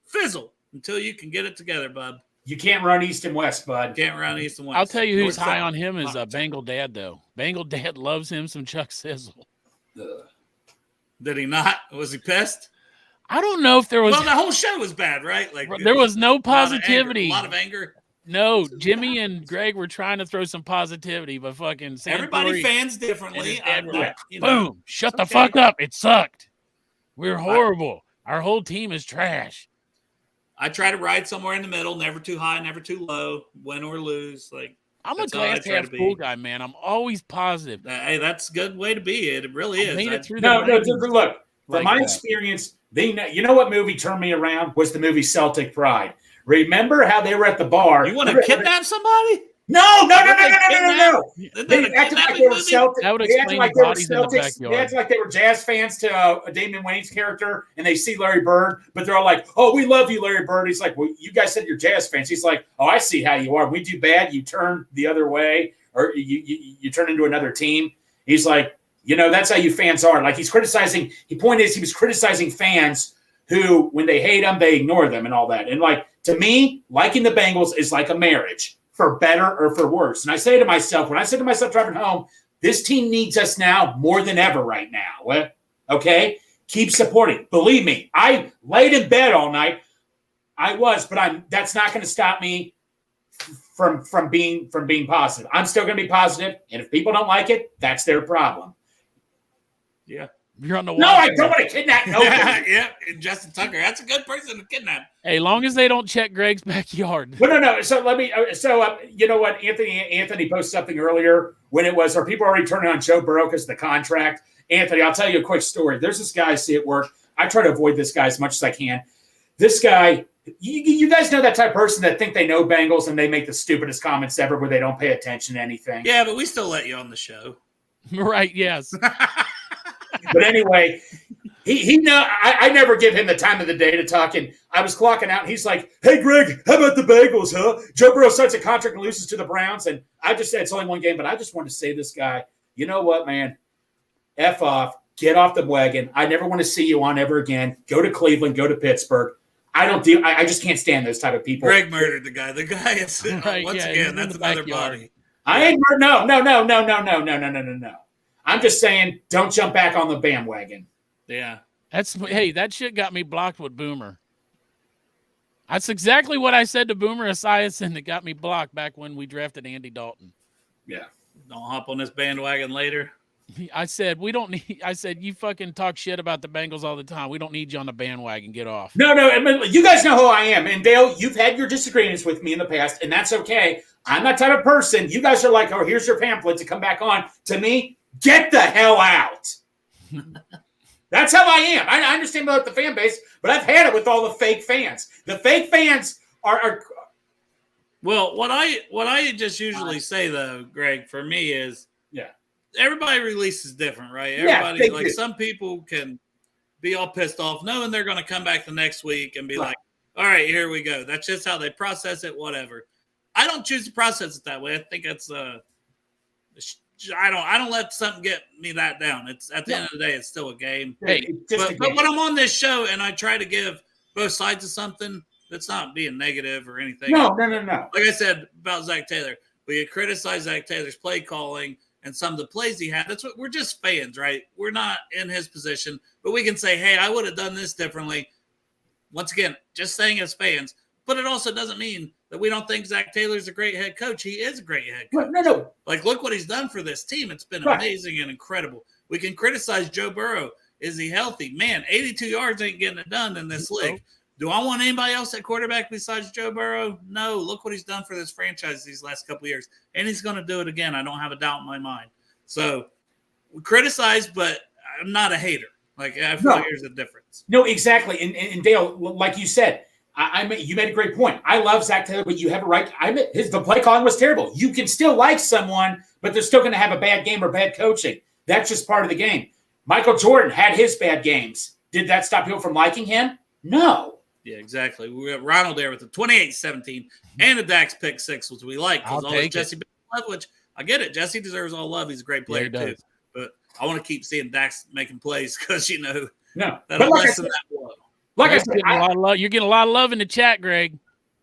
Fizzle. Until you can get it together, bub. You can't run east and west, bud. Can't run east and west. I'll tell you who's high on him is Bengal Dad, though. Bengal Dad loves him some Chuck Sizzle. Did he not? Was he pissed? I don't know if there was. Well, the whole show was bad, right? Like there was no positivity. A lot of anger. No, Jimmy and Greg were trying to throw some positivity, but fucking everybody fans differently. Boom! Shut the fuck up! It sucked. We're horrible. Our whole team is trash. I try to ride somewhere in the middle, never too high, never too low, win or lose. Like I'm a glass half full guy, man. I'm always positive. Hey, that's a good way to be. It really is. Look, from my experience, you know what movie turned me around was the movie Celtic Pride. Remember how they were at the bar? You want to kidnap somebody? No. They acted like they were Celtics. That would explain the bodies in the backyard. They acted like they were Jazz fans to Damon Wayne's character, and they see Larry Bird, but they're all like, "Oh, we love you, Larry Bird." He's like, "Well, you guys said you're Jazz fans." He's like, "Oh, I see how you are. We do bad, you turn the other way, or you turn into another team." He's like, that's how you fans are. Like he's criticizing. He was criticizing fans who, when they hate them, they ignore them and all that. And like to me, liking the Bengals is like a marriage. For better or for worse. And I say to myself, driving home, this team needs us now more than ever right now. Okay? Keep supporting. Believe me, I laid in bed all night. I was, but that's not going to stop me from being positive. I'm still going to be positive, and if people don't like it, that's their problem. Yeah. You're on the No, I don't want to kidnap nobody. Yeah, Justin Tucker. That's a good person to kidnap. Hey, long as they don't check Greg's backyard. Well, no. So let me. You know what? Anthony posted something earlier when it was, are people already turning on Joe Burrow because of the contract? Anthony, I'll tell you a quick story. There's this guy I see at work. I try to avoid this guy as much as I can. This guy, you guys know that type of person that think they know Bengals and they make the stupidest comments ever where they don't pay attention to anything. Yeah, but we still let you on the show. Right? Yes. But anyway, I never give him the time of the day to talk. And I was clocking out, and he's like, "Hey, Greg, how about the Bengals, huh? Joe Burrow signs a contract and loses to the Browns." And I just said it's only one game, but I just wanted to say to this guy, you know what, man? F off. Get off the wagon. I never want to see you on ever again. Go to Cleveland. Go to Pittsburgh. I just can't stand those type of people. Greg murdered the guy. The guy is right, once again, that's another body. I ain't no. I'm just saying, don't jump back on the bandwagon. Yeah. That shit got me blocked with Boomer. That's exactly what I said to Boomer Esiason that got me blocked back when we drafted Andy Dalton. Yeah. Don't hop on this bandwagon later. I said, you fucking talk shit about the Bengals all the time. We don't need you on the bandwagon. Get off. No. I mean, you guys know who I am. And Dale, you've had your disagreements with me in the past, and that's okay. I'm that type of person. You guys are like, oh, here's your pamphlet to come back on. To me, get the hell out. That's how I am. I understand about the fan base, but I've had it with all the fake fans. The fake fans are well, what I just usually say though, Greg, for me is everybody releases different, right? Everybody like some people can be all pissed off knowing they're going to come back the next week and be like, all right, here we go. That's just how they process it, whatever. I don't choose to process it that way. I think it's I don't let something get me that down. It's at the end of the day, it's still a game. Hey, but when I'm on this show and I try to give both sides of something, that's not being negative or anything. No. Like I said about Zach Taylor, we criticize Zach Taylor's play calling and some of the plays he had. That's what we're just fans, right? We're not in his position, but we can say, hey, I would have done this differently. Once again, just saying as fans, but it also doesn't mean that we don't think Zach Taylor's a great head coach. He is a great head coach. No. Like, look what he's done for this team. It's been amazing and incredible. We can criticize Joe Burrow. Is he healthy? Man, 82 yards ain't getting it done in this league. Do I want anybody else at quarterback besides Joe Burrow? No. Look what he's done for this franchise these last couple of years. And he's going to do it again. I don't have a doubt in my mind. So we criticize, but I'm not a hater. Like, I feel like there's a difference. No, exactly. And Dale, like you said, you made a great point. I love Zach Taylor, but you have a right. The play calling was terrible. You can still like someone, but they're still going to have a bad game or bad coaching. That's just part of the game. Michael Jordan had his bad games. Did that stop people from liking him? No. Yeah, exactly. We got Ronald there with the 28-17 and the Dax pick six, which we like. I'll take Jesse love, which I get it. Jesse deserves all love. He's a great player too. But I want to keep seeing Dax making plays because that'll lessen that blow. Like I said, you're getting a lot of love in the chat, Greg.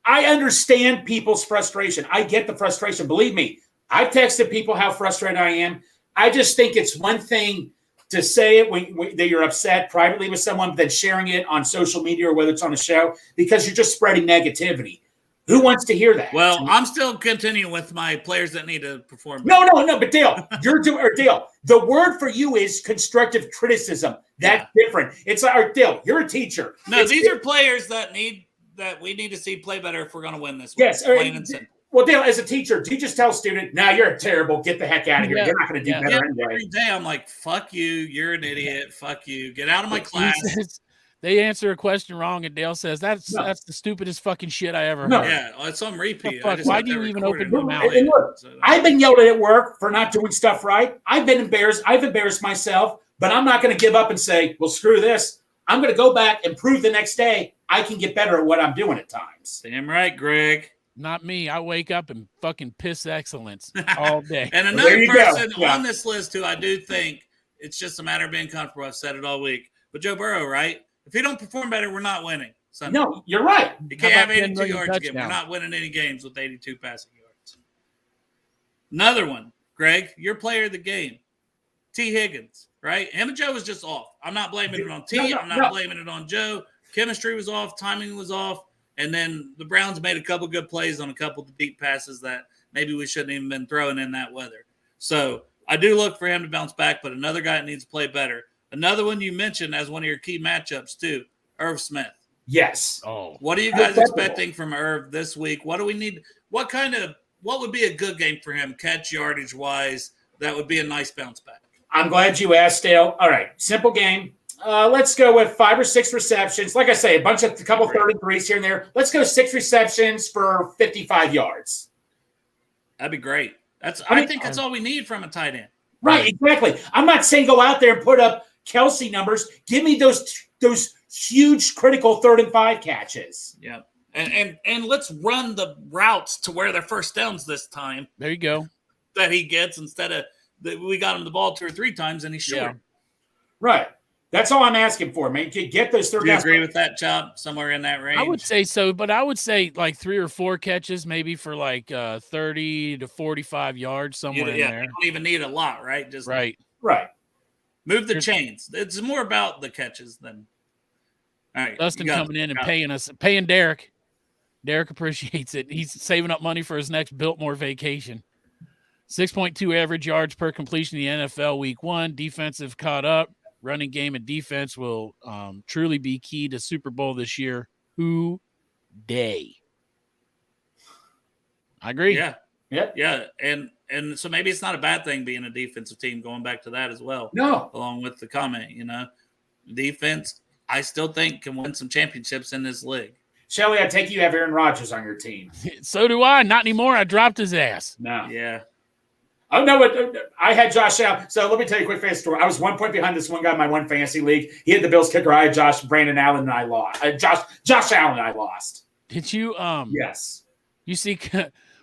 I understand people's frustration. I get the frustration. Believe me, I've texted people how frustrated I am. I just think it's one thing to say it when that you're upset privately with someone than sharing it on social media or whether it's on a show, because you're just spreading negativity. Who wants to hear that? Well, I'm still continuing with my players that need to perform. No, but Dale, Dale. The word for you is constructive criticism. That's different. It's like, Dale, you're a teacher. No, these are players that we need to see play better if we're going to win this. Yes, plain and simple. Well, Dale, as a teacher, do you just tell a student, "Nah, you're terrible. Get the heck out of here. You're not going to do better anyway." Every day, I'm like, "Fuck you. You're an idiot. Fuck you. Get out of my class." They answer a question wrong, and Dale says, "That's the stupidest fucking shit I ever heard." Yeah, it's on repeat. Why do you even open your mouth? And look, I've been yelled at work for not doing stuff right. I've been embarrassed. I've embarrassed myself, but I'm not going to give up and say, "Well, screw this." I'm going to go back and prove the next day I can get better at what I'm doing at times. Damn right, Greg. Not me. I wake up and fucking piss excellence all day. And another person on this list who I do think it's just a matter of being comfortable. I've said it all week. But Joe Burrow, right? If he don't perform better, we're not winning. Sunday. No, you're right. You can't have 82 yards again. We're not winning any games with 82 passing yards. Another one, Greg, your player of the game, T. Higgins, right? Him and Joe was just off. I'm not blaming it on T. I'm not blaming it on Joe. Chemistry was off. Timing was off. And then the Browns made a couple good plays on a couple of deep passes that maybe we shouldn't even been throwing in that weather. So I do look for him to bounce back, but another guy that needs to play better. Another one you mentioned as one of your key matchups too, Irv Smith. Yes. Oh, what are you guys expecting from Irv this week? What do we need? What would be a good game for him, catch yardage wise? That would be a nice bounce back. I'm glad you asked, Dale. All right, simple game. Let's go with 5 or 6 receptions. Like I say, a couple 33s here and there. Let's go 6 receptions for 55 yards. That'd be great. I think that's all we need from a tight end. Right, exactly. I'm not saying go out there and put up Kelsey numbers. Give me those huge critical 3rd and 5 catches. Yeah. And let's run the routes to where they're first downs this time. There you go. That he gets instead of we got him the ball 2 or 3 times and he's short. Yeah. Right. That's all I'm asking for, man. Get those 3rd downs. Do you agree with that, Chop? Somewhere in that range? I would say so, but I would say like 3 or 4 catches, maybe for like 30 to 45 yards somewhere in there. You don't even need a lot, right? Just right. Move the chains. It's more about the catches than. All right, Dustin coming in and paying Derek. Derek appreciates it. He's saving up money for his next Biltmore vacation. 6.2 average yards per completion in the NFL week 1. Defensive caught up. Running game and defense will truly be key to Super Bowl this year. Who day? I agree. Yeah. And so maybe it's not a bad thing being a defensive team, going back to that as well. No. Along with the comment, defense, I still think can win some championships in this league. Shelly, I take you have Aaron Rodgers on your team. So do I. Not anymore. I dropped his ass. No. Yeah. Oh, no, I had Josh Allen. So let me tell you a quick fantasy story. I was 1 point behind this one guy in my one fantasy league. He had the Bills kicker. I had Brandon Allen, and I lost. Josh Allen, and I lost. Did you? Yes. You see,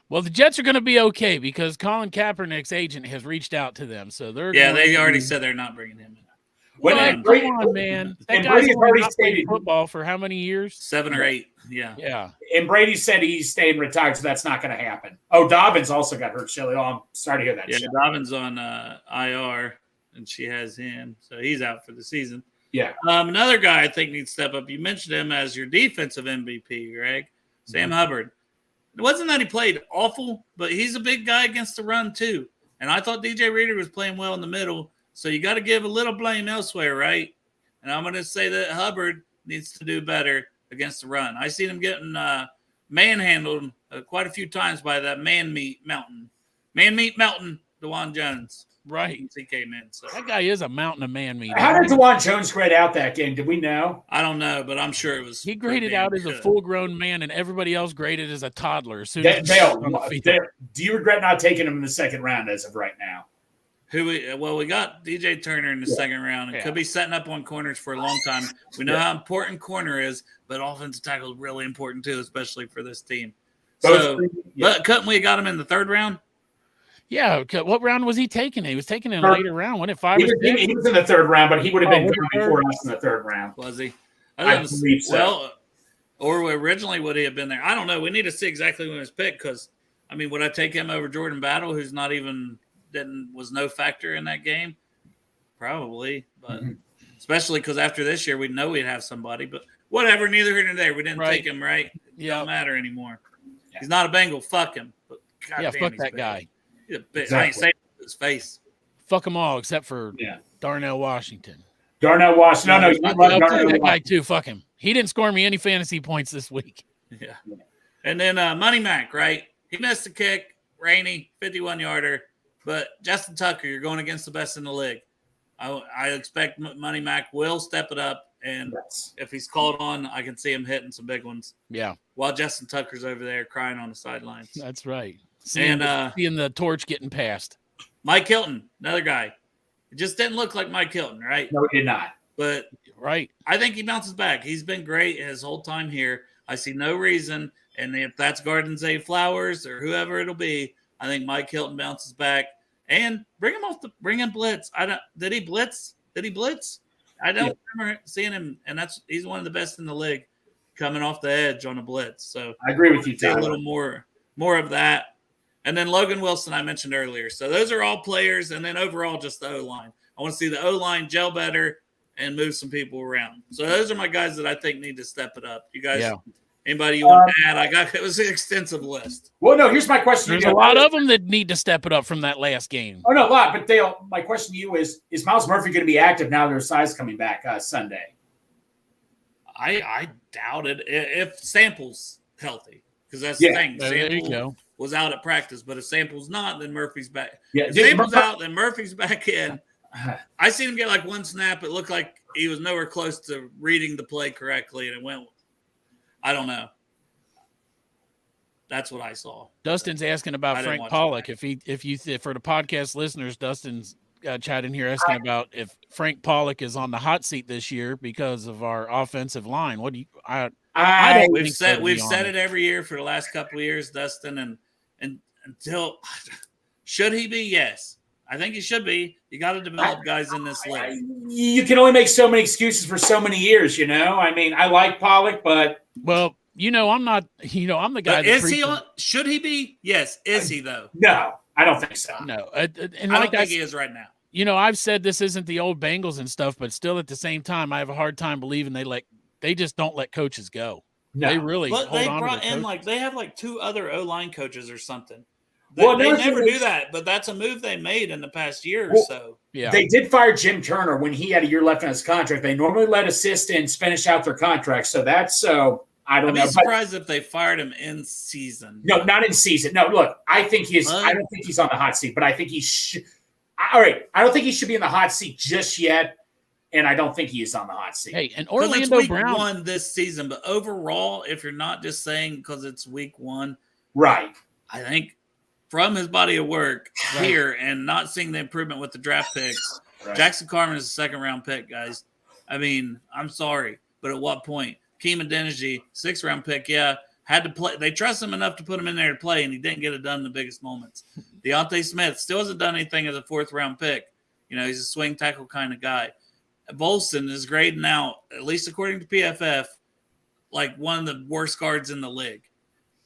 well, the Jets are going to be okay because Colin Kaepernick's agent has reached out to them. So they're they already said they're not bringing him in. Come on, man. That guy's already played football for how many years? 7 or 8. Yeah. And Brady said he's staying retired, so that's not going to happen. Oh, Dobbins also got hurt, Shelly. Oh, I'm sorry to hear that. Yeah, Dobbins on IR, and she has him, so he's out for the season. Yeah. Another guy I think needs to step up. You mentioned him as your defensive MVP, Greg. Sam Hubbard. It wasn't that he played awful, but he's a big guy against the run too. And I thought DJ Reader was playing well in the middle. So you got to give a little blame elsewhere, right? And I'm going to say that Hubbard needs to do better against the run. I seen him getting manhandled quite a few times by that Man-Meat Mountain, DeJuan Jones. Right. He came in. So. That guy is a mountain of man-meat. How did DeJuan Jones grade out that game? Did we know? I don't know, but I'm sure it was. He graded out as a full-grown man, and everybody else graded as a toddler. Do you regret not taking him in the second round as of right now? We got DJ Turner in the second round and could be setting up on corners for a long time. We know how important corner is, but offensive tackle is really important too, especially for this team. But couldn't we have got him in the third round? Yeah. What round was he taking? He was taking in a later round. Wasn't it 5 or 6? He was in the third round, but he would have been before us in the third round. Was he? I believe so. Well, or originally would he have been there? I don't know. We need to see exactly when he was picked because, would I take him over Jordan Battle, who's not even – was no factor in that game? probably, but especially because after this year, we know we'd have somebody. But whatever, neither here nor there. We didn't take him, right? It don't matter anymore. Yeah. He's not a Bengal. Fuck him. But fuck that guy. Exactly. I ain't saying his face. Fuck them all except for Darnell Washington. Darnell Washington. No, you love Darnell that guy too. Fuck him. He didn't score me any fantasy points this week. Yeah. And then Money Mac, right? He missed the kick, rainy, 51-yarder. But Justin Tucker, you're going against the best in the league. I expect Money Mac will step it up, and if he's called on, I can see him hitting some big ones. Yeah. While Justin Tucker's over there crying on the sidelines. That's right. Seeing the torch getting passed. Mike Hilton, another guy. It just didn't look like Mike Hilton, right? No, it did not. But I think he bounces back. He's been great his whole time here. I see no reason, and if that's Garden State Flowers or whoever it'll be, I think Mike Hilton bounces back. And bring in blitz. Did he blitz? I don't remember seeing him, and he's one of the best in the league coming off the edge on a blitz. So I agree with you, Tyler. A little more of that. And then Logan Wilson I mentioned earlier. So those are all players, and then overall just the O-line. I want to see the O-line gel better and move some people around. So those are my guys that I think need to step it up. You guys anybody you want to add? It was an extensive list. Well, no, here's my question. There's a lot of them that need to step it up from that last game. Oh, no, a lot. But Dale, my question to you is Miles Murphy going to be active now their size coming back Sunday? I doubt it. If Sample's healthy, because that's the thing. There you go. Was out at practice, but if Sample's not, then Murphy's back. Yeah, if Sample's out, then Murphy's back in. I seen him get like one snap. It looked like he was nowhere close to reading the play correctly, and it went. I don't know. That's what I saw. Dustin's asking about Frank Pollock. If for the podcast listeners, Dustin's chat in here asking about if Frank Pollock is on the hot seat this year because of our offensive line. What do you? We've said it every year for the last couple of years, Dustin, and until should he be? Yes, I think he should be. You got to develop guys in this league. You can only make so many excuses for so many years. I mean, I like Pollock, but I'm not. I'm the guy. Is he on? Should he be? Yes. Is he though? No, I don't think so. No, and I don't think he is right now. I've said this isn't the old Bengals and stuff, but still at the same time, I have a hard time believing they just don't let coaches go. No. They really. But they brought in they have like 2 other O-line coaches or something. They never do that, but that's a move they made in the past year or so. Yeah, they did fire Jim Turner when he had a year left on his contract. They normally let assistants finish out their contracts, so that's so. I don't know. I'd be surprised if they fired him in season. No, not in season. No, look, I think he's. I don't think he's on the hot seat, but I think he should. All right, I don't think he should be in the hot seat just yet. And I don't think he is on the hot seat. Hey, and Orlando Brown won this season, but overall, if you're not just saying because it's week 1, right? I think from his body of work here and not seeing the improvement with the draft picks, Jackson Carman is a 2nd-round pick, guys. I mean, I'm sorry, but at what point? Keeman Dennehy, 6th-round pick, had to play. They trust him enough to put him in there to play, and he didn't get it done in the biggest moments. Deontay Smith still hasn't done anything as a 4th-round pick. He's a swing tackle kind of guy. Bolson is grading out, at least according to PFF, like one of the worst guards in the league.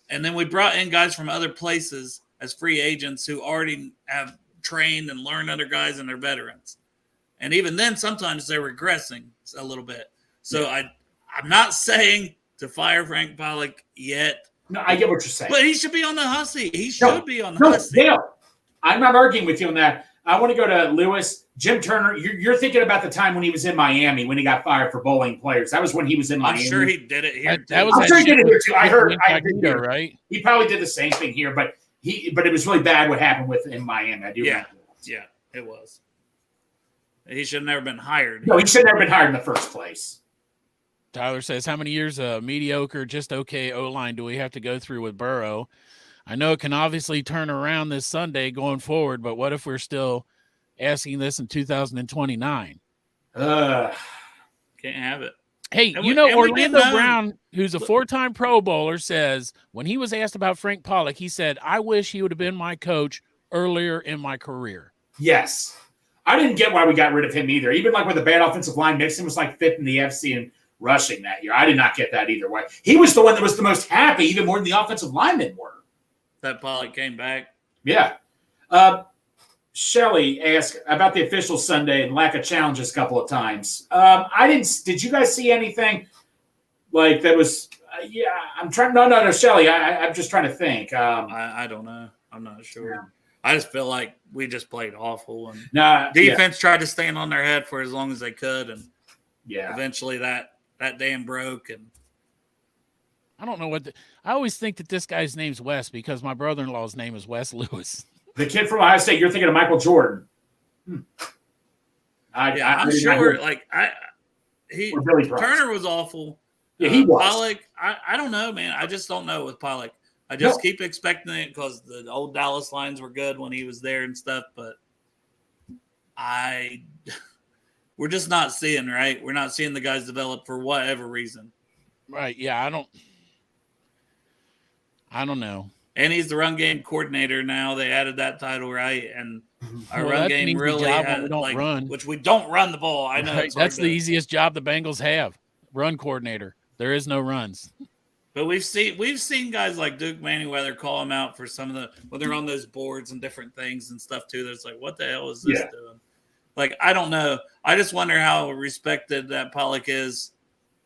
And then we brought in guys from other places as free agents who already have trained and learned other guys and they're veterans. And even then, sometimes they're regressing a little bit. So I'm not saying to fire Frank Pollock yet. No, I get what you're saying. But he should be on the hot seat. He should be on the hot seat. Dale, I'm not arguing with you on that. I want to go to Lewis. Jim Turner, you're thinking about the time when he was in Miami when he got fired for bullying players. That was when he was in Miami. I'm sure he did it here. I'm sure he did it here too. I heard. Right? He probably did the same thing here, but it was really bad what happened with in Miami. I do. Yeah, it was. He should have never been hired. No, he should have never been hired in the first place. Tyler says, how many years of mediocre, just okay O-line do we have to go through with Burrow? I know it can obviously turn around this Sunday going forward, but what if we're still asking this in 2029? Can't have it. Hey, Orlando Brown, who's a 4-time Pro Bowler, says when he was asked about Frank Pollock, he said, I wish he would have been my coach earlier in my career. Yes. I didn't get why we got rid of him either. Even like with a bad offensive line, Mixon was like 5th in the FC in rushing that year. I did not get that either way. He was the one that was the most happy, even more than the offensive linemen were. That Pollock came back. Yeah. Shelley asked about the official Sunday and lack of challenges a couple of times. I didn't. Did you guys see anything like that was? Yeah, I'm trying. No, Shelley. I'm just trying to think. I don't know. I'm not sure. Yeah. I just feel like we just played awful, and defense tried to stand on their head for as long as they could, and eventually that dam broke. And I don't know what I always think that this guy's name's Wes because my brother-in-law's name is Wes Lewis. The kid from Ohio State. You're thinking of Michael Jordan. I'm sure. Turner was awful. Yeah, he was. Pollock, I don't know, man. I just don't know with Pollock. I just keep expecting it because the old Dallas lines were good when he was there and stuff, but we're just not seeing, right? We're not seeing the guys develop for whatever reason. Right. Yeah, I don't know. And he's the run game coordinator now. They added that title, right? And our run game really run. Which we don't run the ball. I know that's the easiest job the Bengals have. Run coordinator. There is no runs. But we've seen guys like Duke Manyweather call him out for some of when they're on those boards and different things and stuff too. That's like, what the hell is this doing? Like, I don't know. I just wonder how respected that Pollock is.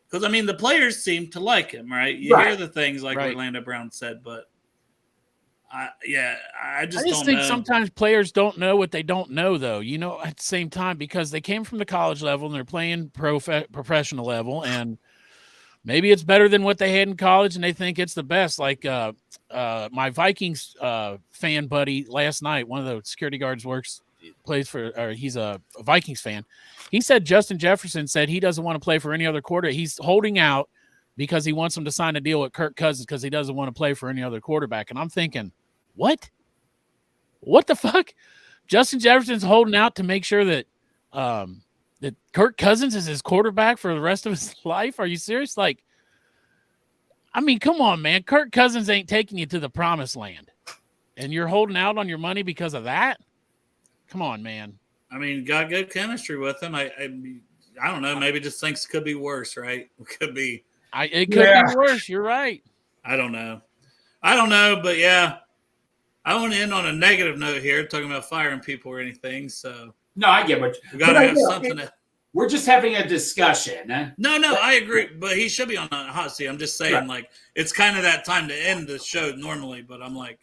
Because, I mean, the players seem to like him, right? You hear the things like Orlando Brown said, but I just think sometimes players don't know what they don't know, though, at the same time, because they came from the college level and they're playing professional level, and maybe it's better than what they had in college and they think it's the best. Like my Vikings fan buddy last night, one of the security guards he's a Vikings fan. He said Justin Jefferson said he doesn't want to play for any other quarterback. He's holding out because he wants him to sign a deal with Kirk Cousins because he doesn't want to play for any other quarterback. And I'm thinking, what? What the fuck? Justin Jefferson's holding out to make sure that that Kirk Cousins is his quarterback for the rest of his life? Are you serious? Like, I mean, come on, man. Kirk Cousins ain't taking you to the promised land. And you're holding out on your money because of that? Come on, man. I mean, got good chemistry with him. I don't know. Maybe just thinks it could be worse, right? It could be. It could be worse. You're right. I don't know. But yeah. I don't want to end on a negative note here, talking about firing people or anything. So no, I get what we got to have something. We're just having a discussion. No, I agree. But he should be on a hot seat. I'm just saying, like, it's kind of that time to end the show normally. But I'm like,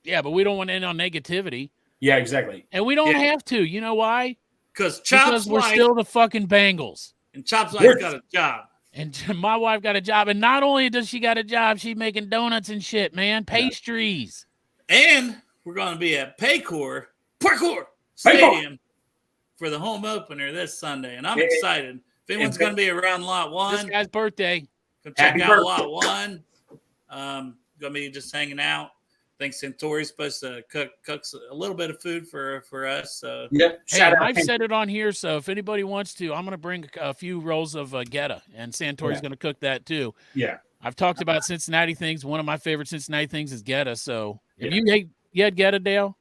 yeah, but we don't want to end on negativity. Yeah, exactly. And we don't have to. You know why? Because we're still the fucking Bengals. And Chop's wife got a job. And my wife got a job. And not only does she got a job, she's making donuts and shit, man. Pastries. And we're going to be at Paycor Stadium for the home opener this Sunday. And I'm excited. If anyone's going to be around lot 1. This guy's birthday. Come check out lot 1. Going to be just hanging out. I think Santori's supposed to cook a little bit of food for us. So I've said it on here. So if anybody wants to, I'm going to bring a few rolls of Geta, and Santori's going to cook that too. Yeah, I've talked about Cincinnati things. One of my favorite Cincinnati things is Geta. So if you had Geta, Dale?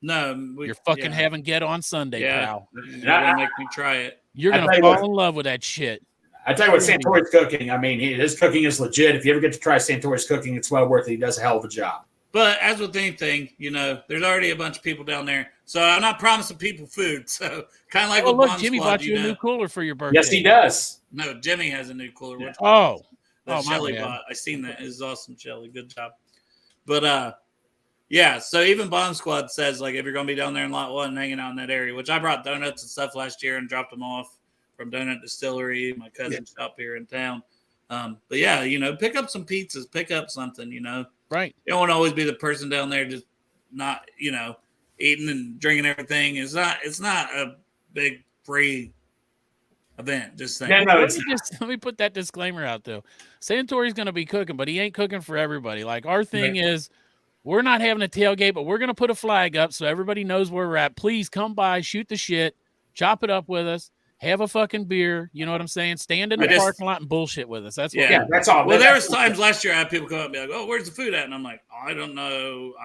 No, you're fucking having Geta on Sunday, pal. You're make me try it. You're going to fall in love with that shit. I tell you what, Santori's cooking. I mean, his cooking is legit. If you ever get to try Santori's cooking, it's well worth it. He does a hell of a job. But as with anything, there's already a bunch of people down there. So I'm not promising people food. So kind of like with look, Jimmy bought you a new cooler for your birthday. Yes, he does. No, Jimmy has a new cooler. Yeah. Shelly bought. I seen that. It was awesome, Shelly. Good job. But so even Bomb Squad says, like, if you're gonna be down there in lot 1 hanging out in that area, which I brought donuts and stuff last year and dropped them off from Donut Distillery, my cousin's shop here in town. But yeah, pick up some pizzas, pick up something, Right. You don't want to always be the person down there just not, eating and drinking everything. It's not a big free event. Just saying. Yeah, no, let me put that disclaimer out though. Santori's going to be cooking, but he ain't cooking for everybody. Like our thing is, we're not having a tailgate, but we're going to put a flag up so everybody knows where we're at. Please come by, shoot the shit, chop it up with us. Have a fucking beer. You know what I'm saying? Stand in the parking lot and bullshit with us. That's what that's all. Well, there was times last year I had people come up and be like, "Oh, where's the food at?" And I'm like, "I don't know."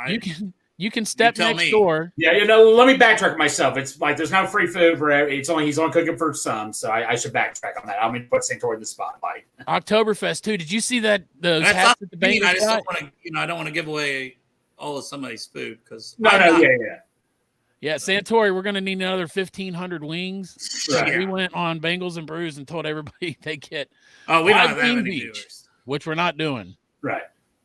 You can step next door. Yeah, let me backtrack myself. It's like there's no free food for he's only cooking for some, so I should backtrack on that. I'm going to put Santori in the spotlight. Oktoberfest too. Did you see that? Those hats at the Bengals. I just don't want to. I don't want to give away all of somebody's food because Yeah, Santori, we're going to need another 1,500 wings. Right. We went on Bengals and Brews and told everybody they get we don't have Wing any Beach, viewers. which we're not doing. Right.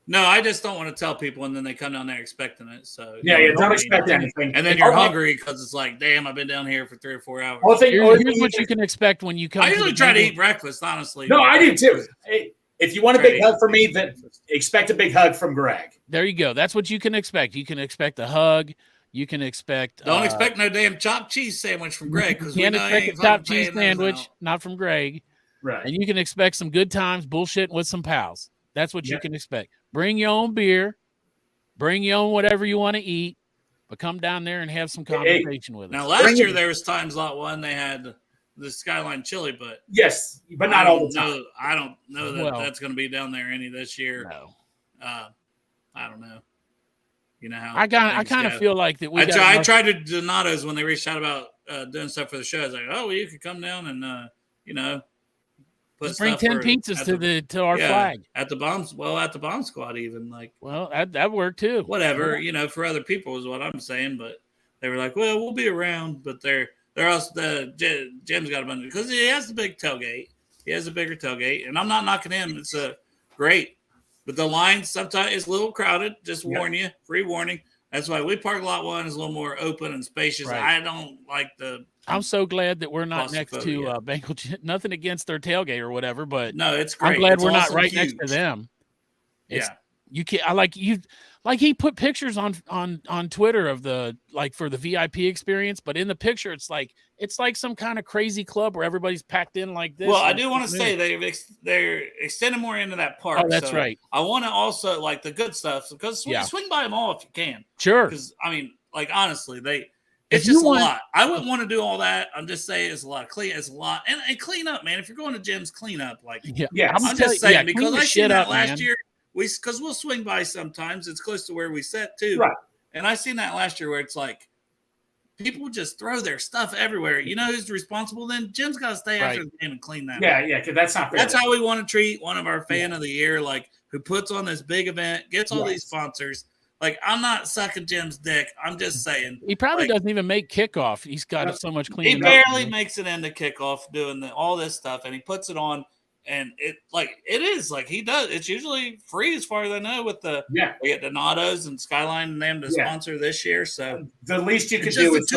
No, I just don't want to tell people, and then they come down there expecting it. So don't expect anything. And then you're hungry because it's like, damn, I've been down here for 3 or 4 hours. Here's what you can expect when you come. I usually try to eat breakfast, honestly. No, I do too. Hey, if you want a big hug from me, then expect a big hug from Greg. There you go. That's what you can expect. You can expect a hug. You can expect. Don't expect no damn chopped cheese sandwich from Greg because we can't know expect a chopped cheese sandwich, not from Greg. Right. And you can expect some good times bullshitting with some pals. That's what you can expect. Bring your own beer. Bring your own whatever you want to eat. But come down there and have some conversation with us. Now, last year there was times lot one they had the Skyline chili, but not all the time. I don't know that that's going to be down there any this year. No. I don't know. You know how I kind of feel like that. I tried to Donato's when they reached out about doing stuff for the show. I was like, oh, well, you could come down and just bring 10 pizzas to our flag at the bombs. Well, at the bomb squad, even that worked too. Whatever, for other people is what I'm saying. But they were like, well, we'll be around. But they're also Jim's got a bunch because he has the big tailgate. He has a bigger tailgate, and I'm not knocking him. It's great. But the line sometimes is a little crowded. Just warn you, free warning. That's why we park lot one is a little more open and spacious. Right. I don't like the. I'm so glad that we're not next to Bengal. Nothing against their tailgate or whatever, but no, it's great. I'm glad it's we're not right huge. next to them. You can't. I like you. Like he put pictures on Twitter of for the VIP experience, but in the picture it's like some kind of crazy club where everybody's packed in like this. Well, I do want to say they're extending more into that park. Oh, that's right. I want to also like the good stuff because swing by them all if you can. Sure. Because honestly, it's just a lot. I wouldn't want to do all that. I'm just saying it's a lot. It's a lot and clean up, man. If you're going to gyms, clean up. I'm just saying because I seen that last year. Because we'll swing by sometimes. It's close to where we set too. Right. And I seen that last year where it's like people just throw their stuff everywhere. You know who's responsible then? Jim's got to stay after the game and clean that up. Yeah, because that's not fair. That's how we want to treat one of our fan of the year, who puts on this big event, gets all these sponsors. I'm not sucking Jim's dick. I'm just saying. He probably doesn't even make kickoff. He's got so much cleaning. He barely makes it into kickoff doing all this stuff, and he puts it on. And it is he does. It's usually free as far as I know. With we get Donato's and Skyline and them to sponsor this year. So the least you could do is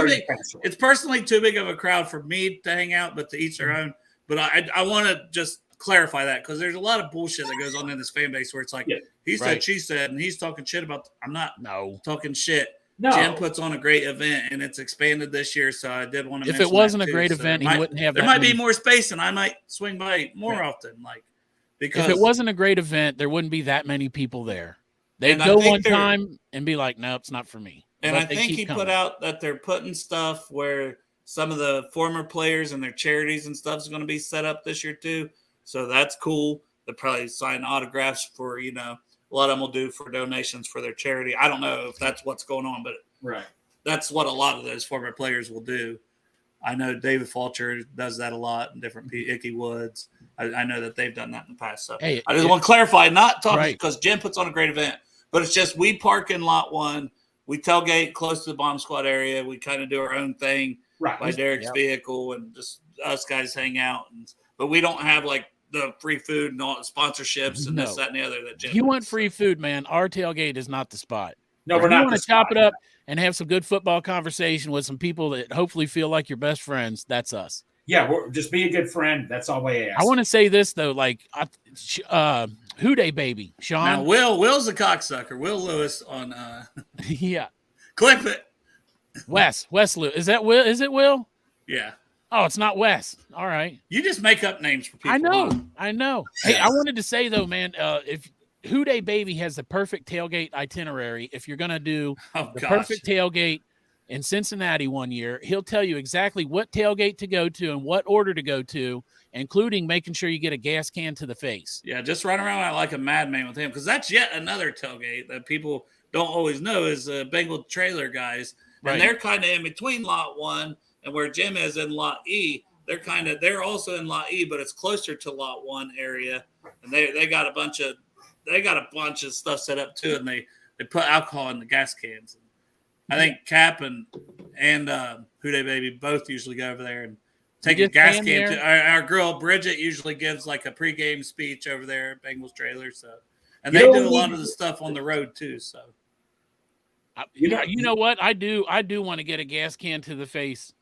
it's personally too big of a crowd for me to hang out, but to each their own. But I want to just clarify that because there's a lot of bullshit that goes on in this fan base where it's like he said, she said, and he's talking shit about. I'm not talking shit. No. Jim puts on a great event, and it's expanded this year, so I did want to. If it wasn't a great event, he wouldn't have. There might be more space, and I might swing by more often. Because if it wasn't a great event, there wouldn't be that many people there. They'd go one time and be like, "No, it's not for me." And I think he put out that they're putting stuff where some of the former players and their charities and stuff is going to be set up this year too. So that's cool. They'll probably sign autographs for a lot of them will do for donations for their charity. I don't know if that's what's going on, but that's what a lot of those former players will do. I know David Fulcher does that a lot, and different Icky Woods. I know that they've done that in the past. So I just want to clarify, not talking because Jim puts on a great event, but it's just we park in lot one. We tailgate close to the bomb squad area. We kind of do our own thing by Derek's vehicle, and just us guys hang out. But we don't have the free food and all the sponsorships and this, that, and the other. That Jim you want free food, man. Our tailgate is not the spot. No, we're not. You want to chop it up and have some good football conversation with some people that hopefully feel like your best friends. That's us. Yeah, just be a good friend. That's all we ask. I want to say this though, Who Day Baby, Sean. Now, Will's a cocksucker. Will Lewis on clip it. Wes Lewis. Is that Will? Is it Will? Yeah. Oh, it's not Wes. All right. You just make up names for people. I know. Hey, I wanted to say though, man, if Who Day Baby has the perfect tailgate itinerary, if you're gonna do perfect tailgate in Cincinnati one year, he'll tell you exactly what tailgate to go to and what order to go to, including making sure you get a gas can to the face. Yeah, just run around like a madman with him, because that's yet another tailgate that people don't always know is Bengal trailer guys, and they're kind of in between lot one and where Jim is in lot E. They're also in lot E, but it's closer to lot one area, and they got a bunch of stuff set up too, and they put alcohol in the gas cans. I think Cap and Houday Baby both usually go over there and take a gas can. Our girl Bridget usually gives like a pregame speech over there at Bengals trailer. So, and they do a lot of the stuff on the road too. So, you know what? I do want to get a gas can to the face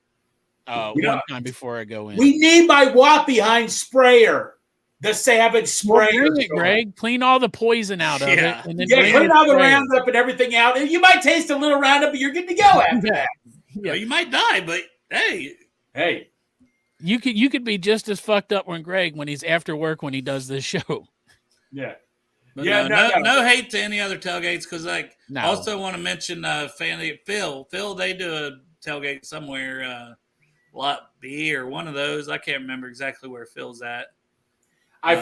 one time before I go in. We need my walk behind sprayer. The Savage sprayer. Well, bring it, Greg. Clean all the poison out of it. And then clean all the Roundup and everything out. And you might taste a little Roundup, but you're good to go after that. Yeah. Well, you might die, but hey. You could be just as fucked up when he's after work when he does this show. Yeah. But no hate to any other tailgates because also want to mention Phil. Phil, they do a tailgate somewhere, Lot B or one of those. I can't remember exactly where Phil's at. I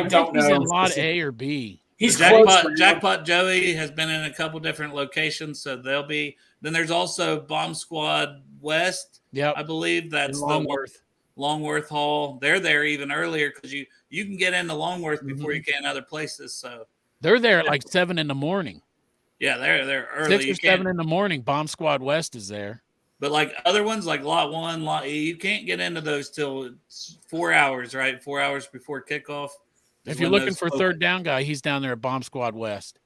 don't know. He's in Lot A or B. He's Jackpot Joey has been in a couple different locations, so they'll be. Then there's also Bomb Squad West. Yep. I believe that's Longworth Hall. They're there even earlier because you can get into Longworth before you can other places. So they're there at like 7 a.m. Yeah, they're early. 6 or 7 a.m. Bomb Squad West is there. But like other ones, like Lot 1, Lot E, you can't get into those till 4 hours, right? 4 hours before kickoff. If you're looking for a third down guy, he's down there at Bomb Squad West.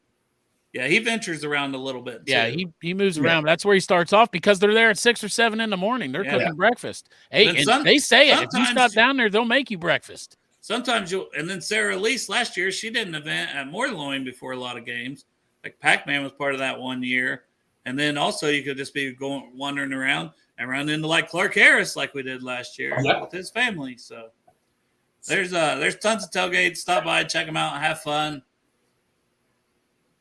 Yeah, he ventures around a little bit. Yeah, he moves around. That's where he starts off because they're there at 6 or 7 a.m. They're cooking breakfast. Hey, they say it. If you stop down there, they'll make you breakfast. Sometimes and then Sarah Elise last year, she did an event at Moorloin before a lot of games. Like Pac-Man was part of that one year. And then also you could just be wandering around and run into like Clark Harris like we did last year with his family. So there's tons of tailgates. Stop by, check them out, have fun.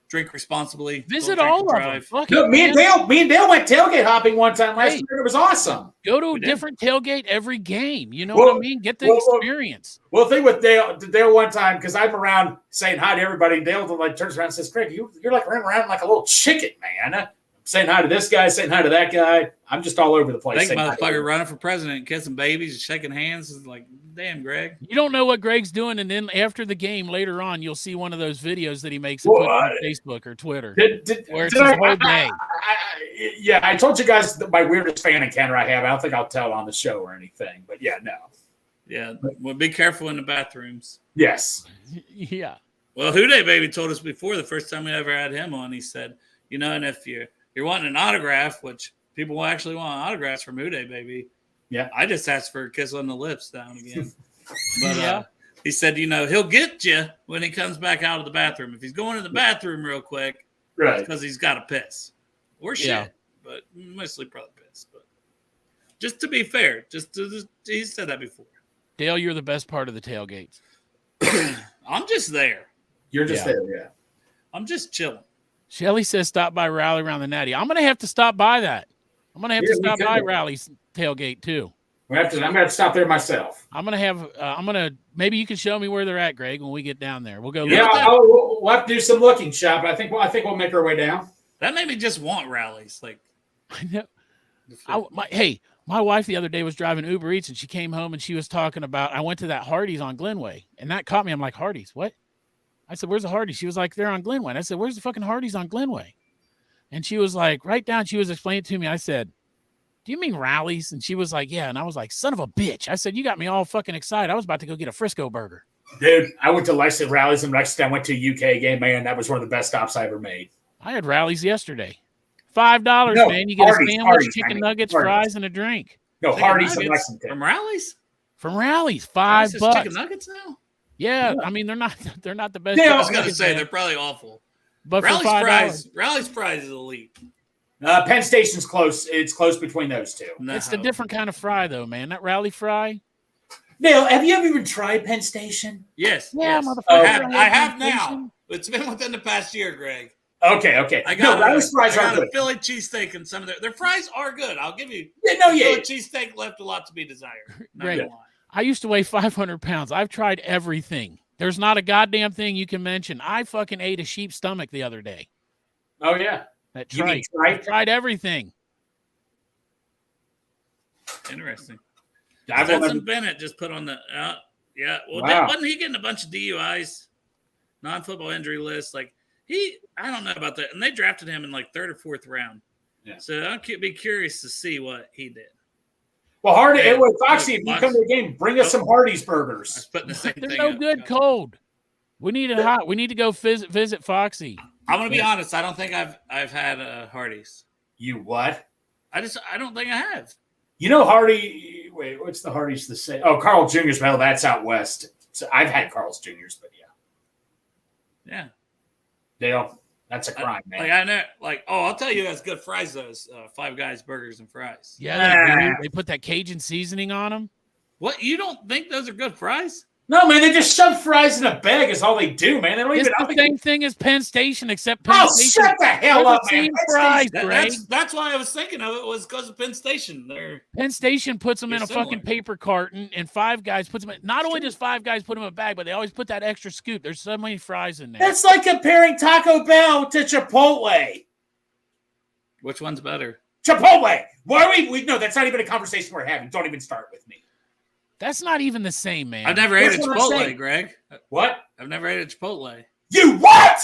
Drink responsibly. Visit all of them. Look, me and Dale went tailgate hopping one time last year. It was awesome. Go to a different tailgate every game. You know what I mean? Get the experience. Well, the thing with Dale one time, because I'm around saying hi to everybody, and Dale like turns around and says, "Craig, you're like running around like a little chicken, man. Saying hi to this guy, saying hi to that guy. I'm just all over the place." Think motherfucker running for president, kissing babies, and shaking hands is like, damn, Greg. You don't know what Greg's doing, and then after the game later on, you'll see one of those videos that he makes and put on Facebook or Twitter. Where it's his whole day. I told you guys my weirdest fan encounter I have. I don't think I'll tell on the show or anything, but no. Yeah, well, be careful in the bathrooms. Yes. Yeah. Well, Houday Baby told us before the first time we ever had him on, he said, and if you're wanting an autograph, which people actually want autographs from Houday Baby. Yeah. I just asked for a kiss on the lips now and again. But he said, he'll get you when he comes back out of the bathroom. If he's going to the bathroom real quick, right? Because he's got to piss or shit, but mostly probably piss. But just to be fair, he said that before. Dale, you're the best part of the tailgates. I'm just there. You're just there, yeah. I'm just chilling. Shelly says stop by Rally around the Natty. I'm going to have to stop by that. I'm going to have to stop by Rally's tailgate too. I'm going to have to stop there myself. I'm going to maybe you can show me where they're at, Greg, when we get down there. We'll go. Yeah, we'll have to do some looking, shop. I think we'll make our way down. That made me just want Rallies. Like, I know. My wife the other day was driving Uber Eats and she came home and she was talking about, I went to that Hardee's on Glenway and that caught me. I'm like, Hardee's, what? I said, where's the Hardee's? She was like, they're on Glenway. And I said, where's the fucking Hardee's on Glenway? And she was like, right down. She was explaining it to me. I said, do you mean Rallies? And she was like, yeah. And I was like, son of a bitch. I said, you got me all fucking excited. I was about to go get a Frisco burger. Dude, I went to Lexington Rallies and Lexington. I went to a UK game, man. That was one of the best stops I ever made. I had Rallies yesterday. $5, man. You get a sandwich, chicken nuggets, fries, and a drink. No, Hardee's in Lexington. From Rallies? From Rallies, $5. Chicken nuggets now? Yeah, I mean they're not the best. Yeah, I was gonna say they're probably awful. But Rally's fries is elite. Penn Station's close. It's close between those two. No. It's the different kind of fry though, man. That Rally fry. Neil, have you ever even tried Penn Station? Yes. Yeah, yes. motherfucker. I have now. It's been within the past year, Greg. Okay. I got a Philly cheesesteak and some of their fries are good. I'll give you. Philly cheesesteak left a lot to be desired. Great. I used to weigh 500 pounds. I've tried everything. There's not a goddamn thing you can mention. I fucking ate a sheep stomach the other day. Oh, yeah. That's right. I tried everything. Interesting. Stetson Bennett just put on the yeah. Well, wasn't he getting a bunch of DUIs, non-football injury list? Like I don't know about that. And they drafted him in like 3rd or 4th round. Yeah. So I'll be curious to see what he did. Well, Hardy, Hey, Foxy, if you come to the game, bring us some Hardee's I was burgers. putting the same They're thing no up. good cold. We need it hot. We need to go visit Foxy. I'm gonna be honest. I don't think I've had Hardee's. You what? I don't think I have. You know Hardy. Wait, what's the Hardee's to say? Oh, Carl Jr.'s. Well, that's out west. So I've had Carl's Jr.'s, but Yeah. Dale, that's a crime, man. Like I know, like I'll tell you, that's good fries. Those Five Guys burgers and fries. Yeah, they put that Cajun seasoning on them. What, you don't think those are good fries? No, man, they just shove fries in a bag. Is all they do, man. They don't It's even. the same thing as Penn Station, except Penn Station. Shut the hell up, man. Fries, That's why I was thinking of it, was because of Penn Station. Penn Station puts them in a similar. fucking paper carton, and Five Guys puts them in. Not only does Five Guys put them in a bag, but they always put that extra scoop. There's so many fries in there. That's like comparing Taco Bell to Chipotle. Which one's better? Chipotle. Why are we? No, that's not even a conversation we're having. Don't even start with me. That's not even the same, man. I've never ate a That's what I'm Chipotle, saying. Greg. What? I've never ate a Chipotle. You what?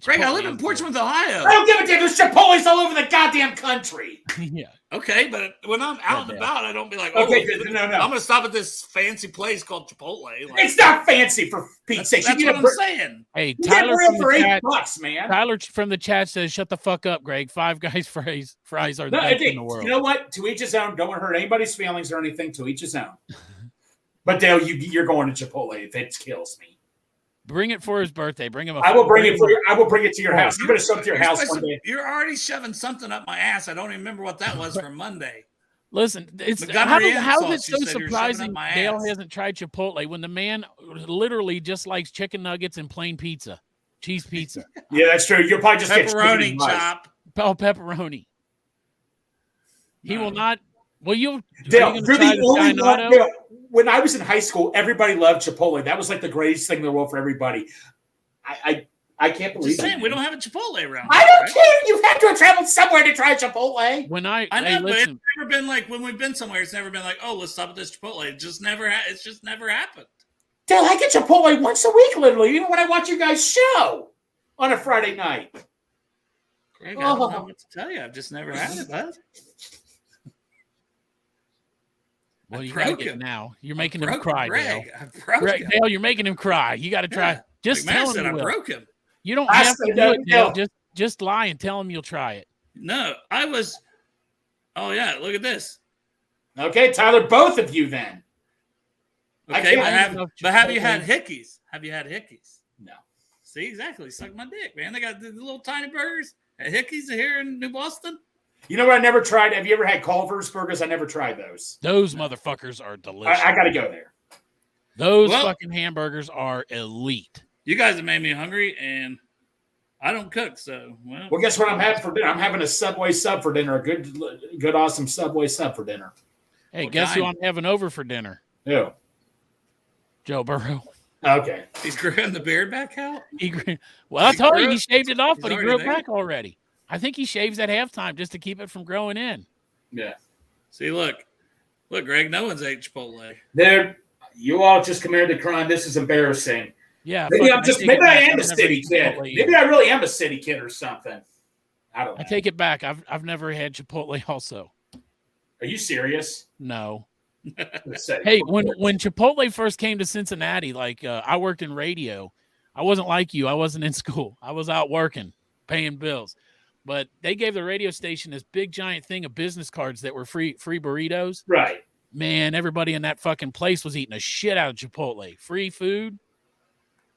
Greg, I live in Portsmouth, Ohio. I don't give a damn. There's Chipotle's all over the goddamn country. Yeah. Okay, but when I'm out and about, I don't be like, Okay, no. I'm going to stop at this fancy place called Chipotle. Like, It's not fancy, for Pete's sake. that's what I'm saying. Hey, You get Tyler real from for the chat. $8, man. Tyler from the chat says, "Shut the fuck up, Greg. Five Guys fries are the No, best in the world." you know what? To each his own. Don't want to hurt anybody's feelings or anything. To each his own. But Dale, you're going to Chipotle if it kills me. Bring it for his birthday. Bring him. I will bring it for you. I will bring it to your house. I'm going to show up to your house one day. You're already shoving something up my ass. I don't even remember what that was for Monday. Listen, it's Montgomery how sauce, is it you so said you're shoving surprising up my Dale ass. hasn't tried Chipotle when the man literally just likes chicken nuggets and plain pizza, cheese pizza, Yeah, that's true. You'll probably just get Pepperoni chicken and rice. chop. pepperoni. He will not. Well, you Dale, you you're try the only one. Gianotto? Dale, when I was in high school, everybody loved Chipotle. That was like the greatest thing in the world for everybody. I can't believe Just saying, it. we don't have a Chipotle around. I here, don't right? care. You have to have traveled somewhere to try Chipotle. When I I know, hey, but it's listen, never been like when we've been somewhere. It's never been like, oh, let's stop at this Chipotle. It just never. It's just never happened. Dale, I get Chipotle once a week, literally, even when I watch you guys' show on a Friday night. Greg, I don't know what to tell you. I've just never had it, bud. well, you broke gotta get him. now. You're making him Broke cry, Greg. Dale. I broke him. Dale, you're making him cry. You got to try. Yeah. Just McMahon tell said him I you will. broke him. You don't I have to said do that, it, Dale. Dale. Just lie and tell him you'll try it. No, I was. Oh yeah, look at this. Okay, Tyler, both of you then. I Okay, can't but have you had Hickeys? Have you had Hickeys? No. See, exactly. Suck my dick, man. They got the little tiny burgers at Hickeys here in New Boston. You know what I never tried? Have you ever had Culver's burgers? I never tried those. Those motherfuckers are delicious. I got to go there. Those Well- fucking hamburgers are elite. You guys have made me hungry, and I don't cook, so Well, guess what I'm having for dinner? I'm having a Subway sub for dinner. A good, awesome Subway sub for dinner. Hey, What guess who kind? I'm having over for dinner? Ew. Joe Burrow. Okay. he's growing the beard back out. Well, I He told you grew he it. shaved it off, He's but he already grew it there. back already. I think he shaves at halftime just to keep it from growing in. Yeah. See, look, Greg. No one's ate Chipotle. Dude, you all just committed a crime. This is embarrassing. Yeah, Maybe fucking, take it maybe I back. am I've a never city eaten kid. Chipotle Maybe either. I really am a city kid or something. I don't know. I take it back. I've never had Chipotle also. Are you serious? No. Let's say. Hey, when Chipotle first came to Cincinnati, like I worked in radio. I wasn't like you. I wasn't in school. I was out working, paying bills. But they gave the radio station this big giant thing of business cards that were free burritos. Right. Man, everybody in that fucking place was eating a shit out of Chipotle. Free food.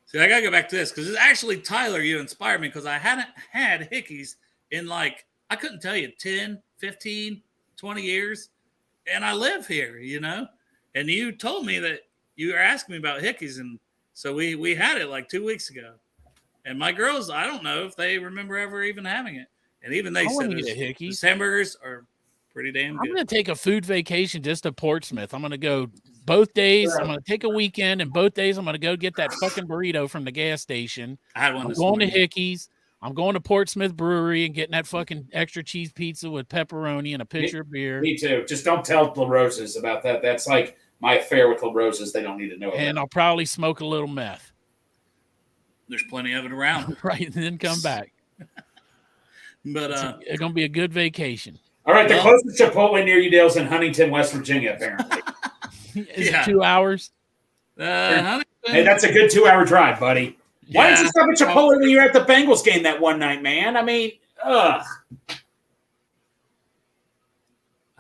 See, I gotta go back to this because it's actually Tyler. You inspired me because I hadn't had Hickeys in like I couldn't tell you 10, 15, 20 years, and I live here, you know. And you told me that you were asking me about Hickeys, and so we had it like 2 weeks ago. And my girls, I don't know if they remember ever even having it, and even they I said wanna get a his Hickeys. hamburgers are pretty damn I'm good. going to take a food vacation just to Portsmouth. I'm going to go both days. I'm going to take a weekend, and both days I'm going to go get that fucking burrito from the gas station. I had one I'm this going to morning. Hickey's. I'm going to Portsmouth Brewery and getting that fucking extra cheese pizza with pepperoni and a pitcher of beer. Me too. Just don't tell La Rosa's about that. That's like my affair with La Rosa's. They don't need to know about And it. I'll probably smoke a little meth. There's plenty of it around. Right, and then come back. But It's going to be a good vacation. All right, the closest Chipotle near you, Dale, is in Huntington, West Virginia, apparently. Is it 2 hours? Huntington, Hey, that's a good 2-hour drive, buddy. Why didn't you stop at Chipotle when you were at the Bengals game that one night, man? I mean, ugh.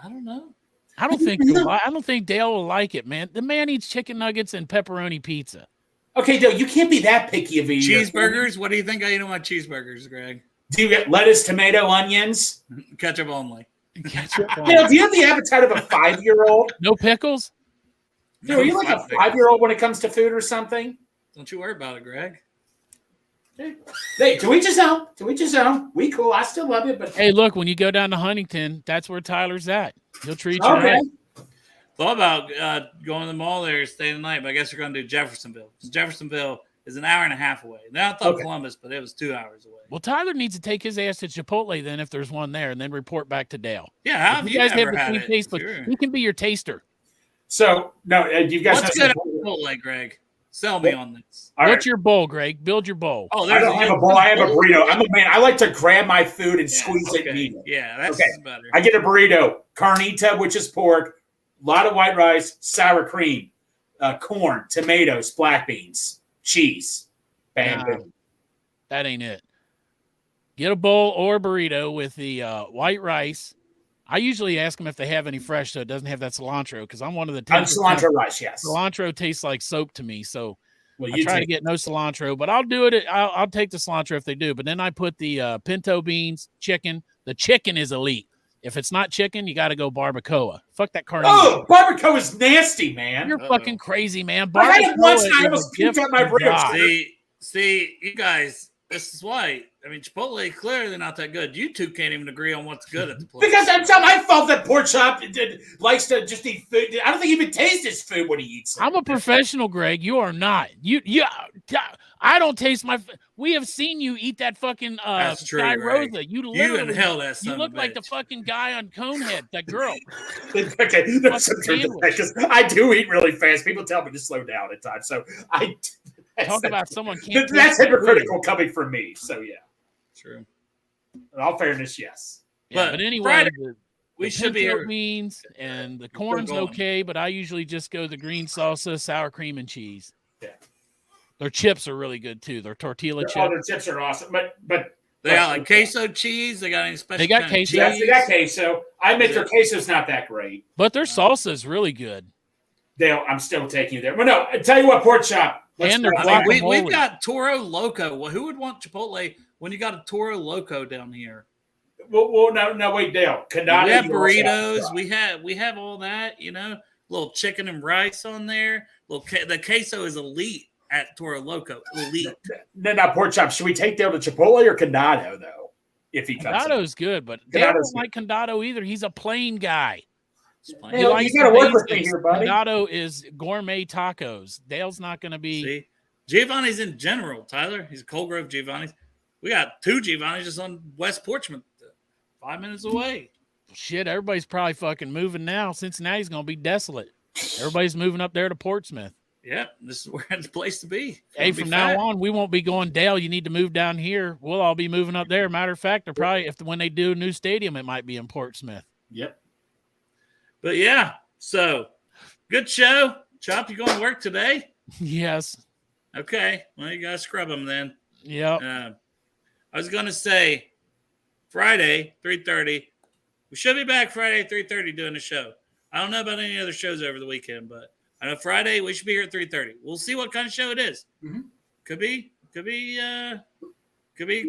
I don't know. I don't think Dale will like it, man. The man eats chicken nuggets and pepperoni pizza. Okay, Dale, you can't be that picky of eating cheeseburgers. What do you think I eat on my cheeseburgers, Greg? Do you get lettuce, tomato, onions? Ketchup only. Dale, do you have the appetite of a 5-year-old? No pickles? Dude, are you like a 5-year-old when it comes to food or something? Don't you worry about it, Greg. Hey, to each his own. To each his own. We cool. I still love you, but hey, look, when you go down to Huntington, that's where Tyler's at. He'll treat you okay. right. Thought about going to the mall there, staying the night, but I guess we're going to do Jeffersonville. Jeffersonville is an hour and a half away. Now I thought Columbus, but it was 2 hours away. Well, Tyler needs to take his ass to Chipotle then if there's one there, and then report back to Dale. Yeah, how have you guys ever have the had same it? taste, but Sure. he can be your taster. So, no, you guys What's good at Chipotle, Greg? Sell me on this. What's your bowl, Greg? Build your bowl. Oh, I don't have a bowl. I have a burrito. I'm a man. I like to grab my food and squeeze it and eat it. Yeah, that's better. I get a burrito, carnita, which is pork, a lot of white rice, sour cream, corn, tomatoes, black beans, cheese. Bam, boom. That ain't it. Get a bowl or a burrito with the white rice. I usually ask them if they have any fresh, so it doesn't have that cilantro, because I'm one of the cilantro rice, yes. Cilantro tastes like soap to me, so well, I try to get no cilantro, but I'll do it. I'll take the cilantro if they do, but then I put the pinto beans, chicken. The chicken is elite. If it's not chicken, you got to go barbacoa. Fuck that carne. Oh, barbacoa is nasty, man. You're fucking crazy, man. I had it once and I almost puked out my burrito. See, you guys, this is why. I mean, Chipotle clearly not that good. You two can't even agree on what's good at the place. Because it's not my fault that Pork Chop likes to just eat food. I don't think he even tastes his food when he eats it. I'm a professional, Greg. You are not. I don't taste my. We have seen you eat that fucking That's true, Guy Greg. Rosa. You literally inhale that son You look of a like the bitch. fucking guy on Conehead. That girl. Okay, that's some truth to that, because I do eat really fast. People tell me to slow down at times, so I talk about someone can't. That's hypocritical coming from me. So yeah, true. In all fairness, yes. Yeah, but anyway, Friday, the we should be here. beans and the corn's okay, but I usually just go the green salsa, sour cream, and cheese. Yeah, their chips are really good too. Their tortilla chips. Oh, their chips are awesome, but they got like queso cheese. They got any special? They got kind queso. Yes, they got queso. I admit their queso's not that great, but their salsa is really good. Dale, I'm still taking you there. But no, I tell you what, Pork Chop. And their we've got Toro Loco. Well, who would want Chipotle when you got a Toro Loco down here? Well, no, wait, Dale. Canada, we have burritos. We have all that. You know, little chicken and rice on there. The queso is elite at Toro Loco. Elite. No, Pork Chop. Should we take Dale to Chipotle or Condado though? If he comes, Condado's good, but Dale doesn't like Condado either. He's a plain guy. You got to work with me here, buddy. Condado is gourmet tacos. Dale's not going to be. See, Giovanni's in general, Tyler. He's a Cold Grove Giovanni's. We got 2 Giovanni's just on West Portsmouth, 5 minutes away. Shit, everybody's probably fucking moving now. Cincinnati's going to be desolate. Everybody's moving up there to Portsmouth. Yeah, this is where it's the place to be. Hey, from now on, we won't be going, Dale, you need to move down here. We'll all be moving up there. Matter of fact, they're probably, when they do a new stadium, it might be in Portsmouth. Yep. But yeah, so good show. Chop, you going to work today? Yes. Okay. Well, you got to scrub them then. Yep. I was going to say Friday, 3:30. We should be back Friday, 3:30 doing the show. I don't know about any other shows over the weekend, but I know Friday we should be here at 3:30. We'll see what kind of show it is. Mm-hmm. Could be a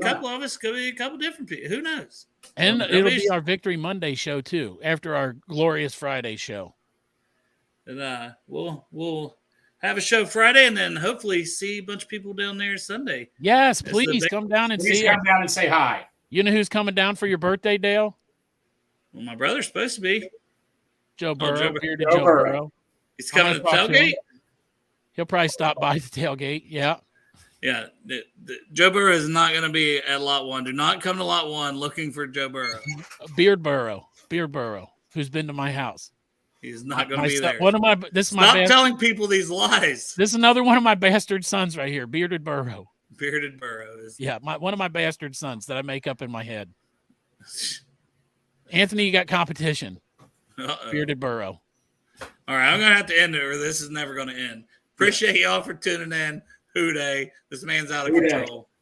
couple of us. Could be a couple different people. Who knows? And it'll be our Victory Monday show too, after our Glorious Friday show. And we'll have a show Friday, and then hopefully see a bunch of people down there Sunday. Yes, please come down and see. Come down and say hi. You know who's coming down for your birthday, Dale? Well, my brother's supposed to be Joe Burrow. Joe Burrow. He's coming to the tailgate. He'll probably stop by the tailgate. Yeah. Yeah, Joe Burrow is not going to be at Lot 1. Do not come to Lot 1 looking for Joe Burrow. Beard Burrow, who's been to my house. He's not going to be there. Stop telling people these lies. This is another one of my bastard sons right here, Bearded Burrow. Bearded Burrow is. Yeah, one of my bastard sons that I make up in my head. Anthony, you got competition. Uh-oh. Bearded Burrow. All right, I'm gonna have to end it, or this is never gonna end. Appreciate y'all for tuning in. Hoo day. This man's out of control.